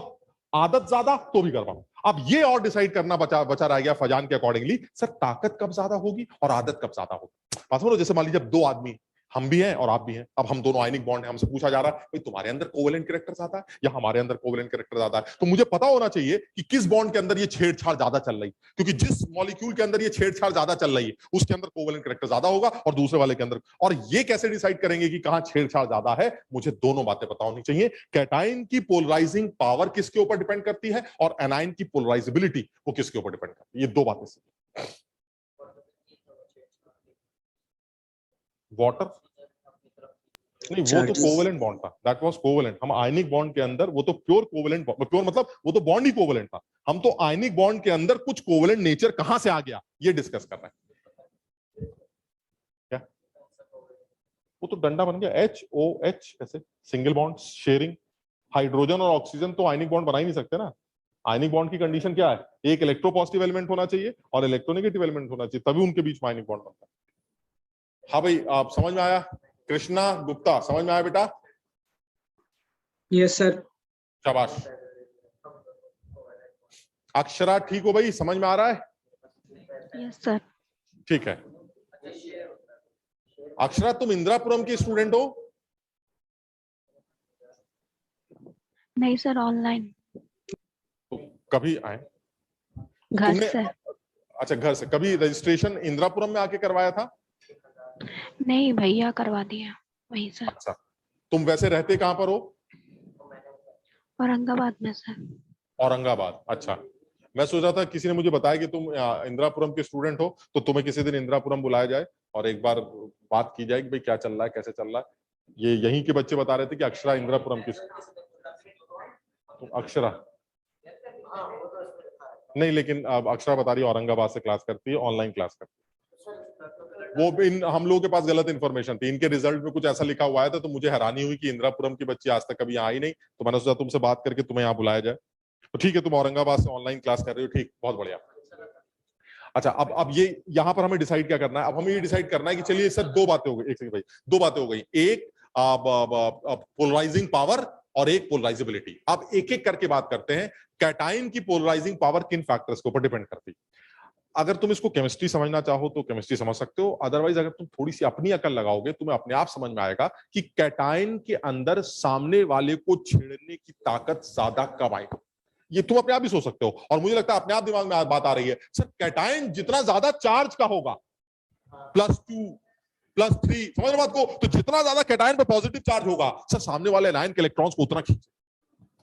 आदत ज्यादा तो भी कर पाऊं। अब ये और डिसाइड करना बचा रह गया फजान के अकॉर्डिंगली, सर ताकत कब ज्यादा होगी और आदत कब ज्यादा होगी। बात समझो, जैसे मान लीजिए जब दो आदमी, हम भी हैं और आप भी हैं, अब हम दोनों आयनिक बॉन्ड हैं, हमसे पूछा जा रहा है भाई तुम्हारे अंदर कोवेलेंट कैरेक्टर ज्यादा है या हमारे अंदर कोवेलेंट कैरेक्टर ज्यादा है, तो मुझे पता होना चाहिए कि किस बॉन्ड के अंदर ये छेड़छाड़ ज्यादा चल रही, क्योंकि जिस मॉलिक्यूल के अंदर ये छेड़छाड़ ज्यादा चल रही है उसके अंदर कोवेलेंट कैरेक्टर ज्यादा होगा और दूसरे वाले के अंदर। और ये कैसे डिसाइड करेंगे कि कहां छेड़छाड़ ज्यादा है, मुझे दोनों बातें पता होनी चाहिए। कैटाइन की पोलराइजिंग पावर किसके ऊपर डिपेंड करती है और एनाइन की पोलराइजेबिलिटी वो किसके ऊपर डिपेंड करती है, ये दो बातें। वाटर नहीं, वो तो कोवेलेंट बॉन्ड था, दैट वाज कोवेलेंट। हम आयनिक बॉन्ड के अंदर, वो तो प्योर कोवेलेंट, प्योर मतलब वो तो बॉन्ड ही कोवेलेंट था। हम तो आयनिक बॉन्ड के अंदर कुछ कोवेलेंट नेचर कहां से आ गया ये डिस्कस कर रहे हैं। क्या वो तो डंडा बन गया, HOH ऐसे सिंगल बॉन्ड शेयरिंग। हाइड्रोजन और ऑक्सीजन तो आयनिक बॉन्ड बना ही नहीं सकते ना। आयनिक बॉन्ड की कंडीशन क्या है, एक इलेक्ट्रोपॉजिटिव एलिमेंट होना चाहिए और इलेक्ट्रोनेगेटिव एलिमेंट होना चाहिए, तभी उनके बीच में आयनिक बॉन्ड बनता है। हाँ भाई, आप समझ में आया? कृष्णा गुप्ता समझ में आया बेटा? Yes sir. शाबाश। अक्षरा ठीक हो भाई, समझ में आ रहा है? Yes sir. ठीक है। अक्षरा तुम इंदिरापुरम की स्टूडेंट हो? नहीं सर, ऑनलाइन। तो कभी आए घर तुमने? से। अच्छा, घर से। कभी रजिस्ट्रेशन इंदिरापुरम में आके करवाया था? नहीं, भैया करवा दिया वहीं सर। अच्छा, तुम वैसे रहते कहां पर हो? औरंगाबाद में सर। औरंगाबाद, अच्छा। मैं सोच रहा था किसी ने मुझे बताया कि तुम इंदिरापुरम के स्टूडेंट हो, तो तुम्हें किसी दिन इंदिरापुरम बुलाया जाए और एक बार बात की जाए कि भाई क्या चल रहा है, कैसे चल रहा है। ये यहीं के बच्चे बता रहे थे कि अक्षरा इंदिरापुरम की। तुम अक्षरा नहीं, लेकिन अब अक्षरा बता रही है औरंगाबाद से क्लास करती है, ऑनलाइन क्लास करती है। वो इन हम लोगों के पास गलत इन्फॉर्मेशन थी, इनके रिजल्ट में कुछ ऐसा लिखा हुआ है था, तो मुझे हैरानी हुई कि इंदिरापुरम की बच्ची आज तक कभी आई नहीं, तो मैंने सोचा तुमसे बात करके तुम्हें यहाँ बुलाया जाए। तो ठीक है, तुम औरंगाबाद से ऑनलाइन क्लास कर रहे हो, ठीक, बहुत बढ़िया। अच्छा, अब ये यहाँ पर हमें डिसाइड क्या करना है? अब हमें ये डिसाइड करना है कि चलिए सर दो बातें हो गई, एक सेकंड भाई, दो बातें हो गई, एक पोलराइजिंग पावर और एक पोलराइजेबिलिटी। अब एक एक करके बात करते हैं। कैटाइन की पोलराइजिंग पावर किन फैक्टर्स के ऊपर डिपेंड करती है? अगर तुम इसको केमिस्ट्री समझना चाहो तो केमिस्ट्री समझ सकते हो, अदरवाइज अगर तुम थोड़ी सी अपनी अकल लगाओगे तुम्हें अपने आप समझ में आएगा कि कैटाइन के अंदर सामने वाले को छेड़ने की ताकत ज्यादा कब आएगी। ये तुम अपने आप ही सोच सकते हो, और मुझे लगता है अपने आप दिमाग में बात आ रही है, सर कैटाइन जितना ज्यादा चार्ज का होगा, +2 +3, समझ रहे बात को, तो जितना ज्यादा कैटाइन पे पॉजिटिव चार्ज होगा, सर सामने वाले आयन के इलेक्ट्रॉन्स को उतना खींचे।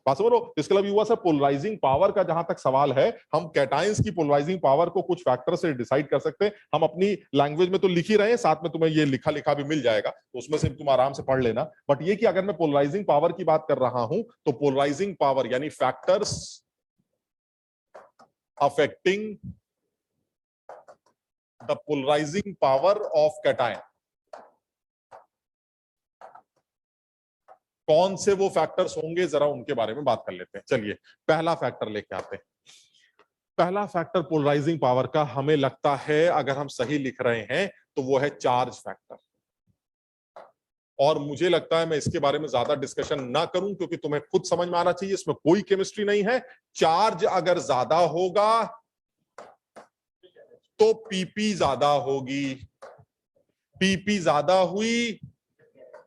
बात समझ लो, इसके लिए हुआ सर पोलराइजिंग पावर का जहां तक सवाल है, हम कैटाइंस की पोलराइजिंग पावर को कुछ फैक्टर से डिसाइड कर सकते हैं। हम अपनी लैंग्वेज में तो लिख ही रहे हैं, साथ में तुम्हें ये लिखा लिखा भी मिल जाएगा, तो उसमें से तुम आराम से पढ़ लेना। बट ये कि अगर मैं पोलराइजिंग पावर की बात कर रहा हूं, तो पोलराइजिंग पावर यानी factors affecting the polarising power of cation, कौन से वो फैक्टर्स होंगे, जरा उनके बारे में बात कर लेते हैं। चलिए पहला फैक्टर लेके आते हैं। पहला फैक्टर पोलराइजिंग पावर का हमें लगता है, अगर हम सही लिख रहे हैं तो वो है चार्ज फैक्टर। और मुझे लगता है मैं इसके बारे में ज्यादा डिस्कशन ना करूं, क्योंकि तुम्हें खुद समझ में आना चाहिए, इसमें कोई केमिस्ट्री नहीं है। चार्ज अगर ज्यादा होगा तो पीपी ज्यादा होगी, पीपी ज्यादा हुई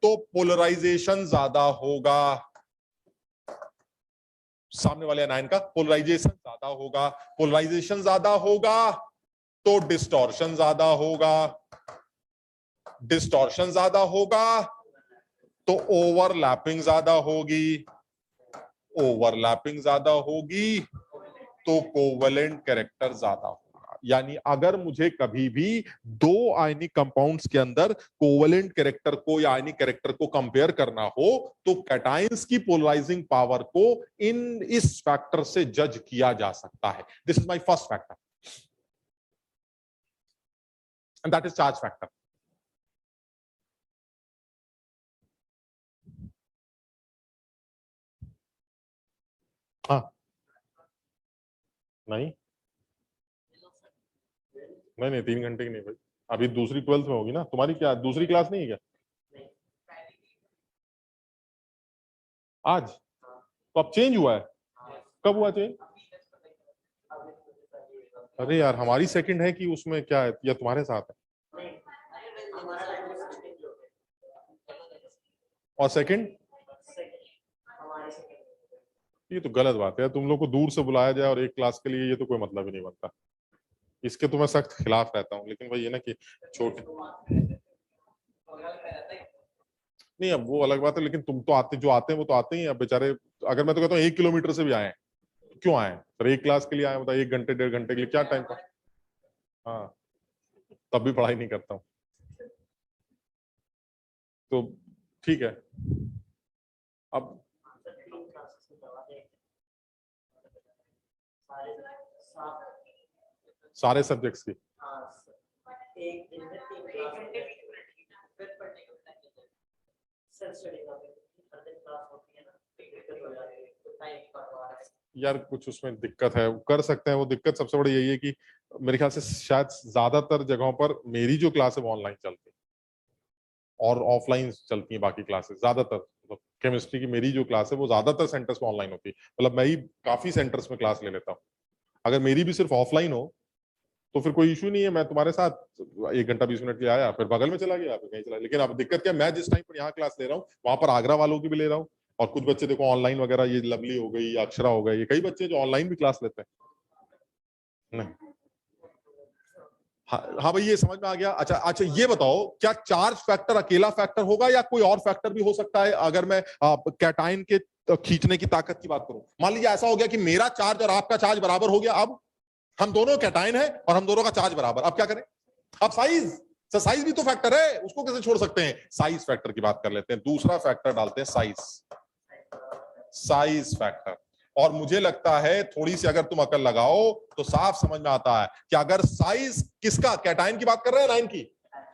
तो पोलराइजेशन ज्यादा होगा, सामने वाले आयन का पोलराइजेशन ज्यादा होगा, पोलराइजेशन ज्यादा होगा तो डिस्टॉर्शन ज्यादा होगा, डिस्टॉर्शन ज्यादा होगा तो ओवरलैपिंग ज्यादा होगी, ओवरलैपिंग ज्यादा होगी तो कोवेलेंट कैरेक्टर ज्यादा होगा। यानी अगर मुझे कभी भी दो आयनिक कंपाउंड्स के अंदर कोवेलेंट कैरेक्टर को या आयनिक कैरेक्टर को कंपेयर करना हो, तो कैटाइंस की पोलराइजिंग पावर को इस फैक्टर से जज किया जा सकता है। This is my first factor and that is charge factor. हाँ, नहीं नहीं 3 घंटे की नहीं भाई, अभी दूसरी 12th में होगी ना तुम्हारी, क्या दूसरी क्लास नहीं है क्या आज? तो अब चेंज हुआ है, कब हुआ चेंज? अरे यार हमारी सेकंड है कि उसमें क्या है या तुम्हारे साथ है? और सेकंड ये तो गलत बात है। तुम लोग को दूर से बुलाया जाए और एक क्लास के लिए, ये तो कोई मतलब ही नहीं बनता। इसके तो मैं सख्त खिलाफ रहता हूँ। लेकिन भाई ये ना कि छोटे नहीं, अब वो अलग बात है। लेकिन तुम तो आते, जो आते हैं वो तो आते ही। अब बेचारे अगर मैं तो कहता हूँ 1 किलोमीटर से भी आए तो क्यों आए? पर एक क्लास के लिए आए, मतलब 1 घंटे 1.5 घंटे के लिए क्या टाइम का? हाँ, तब भी पढ़ाई नहीं करता हूँ तो ठीक है। अब सारे सब्जेक्ट्स की यार कुछ उसमें दिक्कत है, कर सकते हैं। वो दिक्कत सबसे बड़ी यही है कि मेरे ख्याल से शायद ज्यादातर जगहों पर मेरी जो क्लास है वो ऑनलाइन चलती है और ऑफलाइन चलती है बाकी क्लासेस ज्यादातर। मतलब केमिस्ट्री की मेरी जो क्लास है वो ज्यादातर सेंटर्स में ऑनलाइन होती है। मतलब मैं ही काफी सेंटर्स में क्लास ले लेता हूँ। अगर मेरी भी सिर्फ ऑफलाइन हो तो फिर कोई इशू नहीं है, मैं तुम्हारे साथ 1 घंटा 20 मिनट के लिए आया, फिर बगल में चला गया, फिर कहीं चला। लेकिन अब दिक्कत क्या, मैं जिस टाइम पर यहाँ क्लास ले रहा हूँ वहां पर आगरा वालों की भी ले रहा हूँ, और कुछ बच्चे देखो ऑनलाइन वगैरह, ये लवली हो गई, अक्षरा हो गई, ये कई बच्चे जो ऑनलाइन भी क्लास लेते हैं। नहीं हाँ भाई, ये समझ में आ गया। अच्छा अच्छा, ये बताओ क्या चार्ज फैक्टर अकेला फैक्टर होगा या कोई और फैक्टर भी हो सकता है? अगर मैं कैटायन के खींचने की ताकत की बात करूं, मान लीजिए ऐसा हो गया कि मेरा चार्ज और आपका चार्ज बराबर हो गया। अब हम दोनों कैटायन है और हम दोनों का चार्ज बराबर। अब क्या करें? अब साइज भी तो फैक्टर है, उसको कैसे छोड़ सकते हैं? साइज फैक्टर की बात कर लेते हैं। दूसरा फैक्टर डालते हैं साइज फैक्टर। और मुझे लगता है थोड़ी सी अगर तुम अकल लगाओ तो साफ समझ में आता है कि अगर साइज किसका, कैटायन की बात कर रहे हैं, आयन की,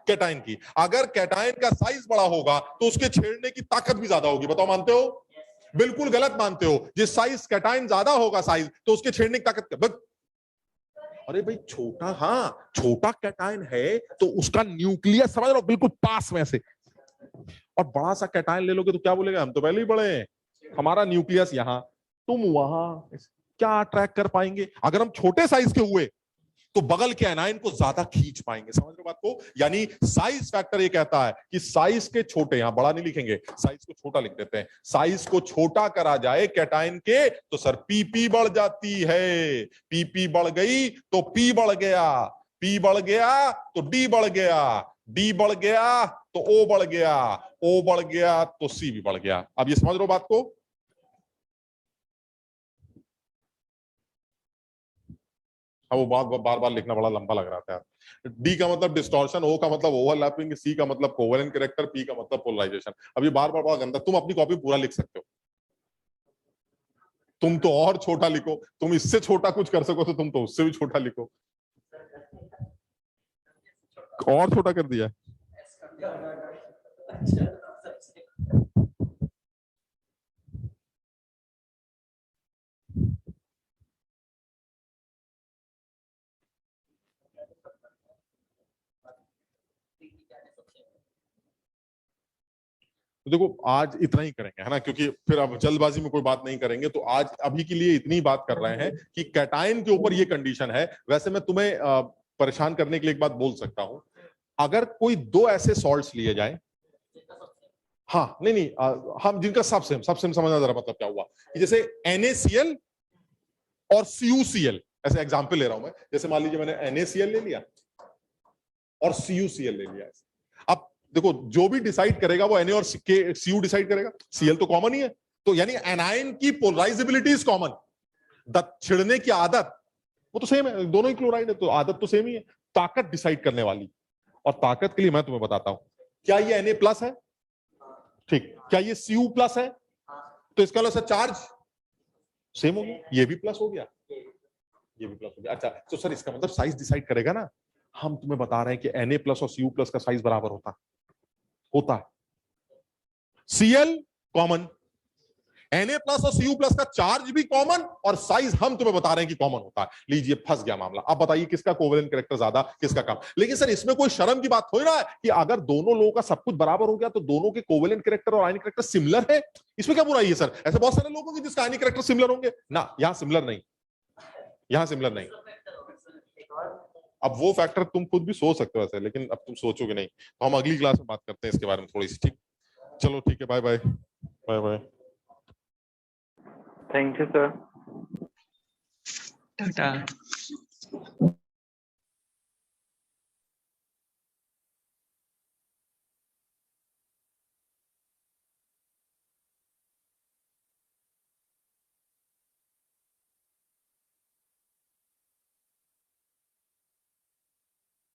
कैटायन की, अगर कैटायन का साइज बड़ा होगा तो उसके छेड़ने की ताकत भी ज्यादा होगी। बताओ मानते हो? बिल्कुल गलत मानते हो। जिस साइज कैटायन ज्यादा होगा साइज, तो उसके छेड़ने की ताकत। अरे भाई छोटा, हाँ छोटा कैटायन है तो उसका न्यूक्लियस समझ लो बिल्कुल पास में से, और बड़ा सा कैटायन ले लोगे तो क्या बोलेगा, हम तो पहले ही बड़े हैं, हमारा न्यूक्लियस यहां, तुम वहां, क्या अट्रैक्ट कर पाएंगे? अगर हम छोटे साइज के हुए तो बगल के एनायन को ज्यादा खींच पाएंगे। समझ रहे बात को? यानी साइज फैक्टर ये कहता है कि साइज के छोटे, यहां बड़ा नहीं लिखेंगे, साइज को छोटा लिख देते हैं, साइज को छोटा करा जाए कैटायन के तो सर पीपी बढ़ जाती है। पीपी बढ़ गई तो पी बढ़ गया, पी बढ़ गया तो डी बढ़ गया, डी बढ़ गया तो ओ बढ़ गया, ओ बढ़ गया तो सी भी बढ़ गया। अब ये समझ रहे हो बात को? वो बार बार लिखना बड़ा लंबा लग रहा था यार। डी का मतलब डिस्टॉर्शन, ओ का मतलब ओवरलैपिंग, सी का मतलब कोवेलेंट कैरेक्टर, पी का मतलब पोलराइजेशन। अब ये बार बार बड़ा गंदा। तुम अपनी कॉपी पूरा लिख सकते हो, तुम तो और छोटा लिखो, तुम इससे छोटा कुछ कर सको तो तुम तो उससे भी छोटा लिखो। और छोटा कर दिया। तो देखो आज इतना ही करेंगे, है ना, क्योंकि फिर अब जल्दबाजी में कोई बात नहीं करेंगे। तो आज अभी के लिए इतनी बात कर रहे हैं कि कैटायन के ऊपर ये कंडीशन है। वैसे मैं तुम्हें परेशान करने के लिए एक बात बोल सकता हूं, अगर कोई दो ऐसे सॉल्ट्स लिए जाए, हाँ नहीं हम जिनका सब सेम समझना जरा मतलब क्या हुआ कि जैसे NaCl और CuCl, ऐसे एग्जांपल ले रहा हूं मैं। जैसे मान लीजिए मैंने NaCl ले लिया और CuCl ले लिया। अब देखो जो भी डिसाइड करेगा वो Na और Cu डिसाइड करेगा, Cl तो कॉमन ही है। तो यानी एनायन की पोलराइजेबिलिटी इज कॉमन, छिड़ने की आदत वो तो सेम है, दोनों ही क्लोराइड है तो आदत तो सेम ही है। ताकत डिसाइड करने वाली, और ताकत के लिए मैं तुम्हें बताता हूं, क्या ये Na प्लस है? ठीक, क्या ये Cu प्लस है? तो इसका मतलब चार्ज सेम हो गया, ये भी प्लस हो गया, ये भी प्लस हो गया। अच्छा तो सर इसका मतलब साइज डिसाइड करेगा ना? हम तुम्हें बता रहे हैं कि Na प्लस और Cu प्लस का साइज बराबर होता है। Cl कॉमन, Na+ और Cu+ का चार्ज भी कॉमन और साइज हम तुम्हें बता रहे हैं कि कॉमन होता है। लीजिए फंस गया मामला। अब बताइए किसका कोवेलेंट कैरेक्टर ज्यादा, किसका कम। लेकिन सर इसमें कोई शर्म की बात थोड़ी ना है कि अगर दोनों लोगों का सब कुछ बराबर हो गया तो दोनों के कोवेलेंट कैरेक्टर और आयनिक कैरेक्टर सिमिलर है, इसमें क्या बुराई है सर? ऐसे बहुत सारे लोग होंगे जिसका आयनिक कैरेक्टर सिमिलर होंगे ना, यहां सिमिलर नहीं, यहां सिमिलर नहीं। अब वो फैक्टर तुम खुद भी सोच सकते हो ऐसे, लेकिन अब तुम सोचोगे नहीं, तो हम अगली क्लास में बात करते हैं इसके बारे में थोड़ी सी। ठीक, चलो ठीक है, bye bye bye bye. Thank you sir. Tata.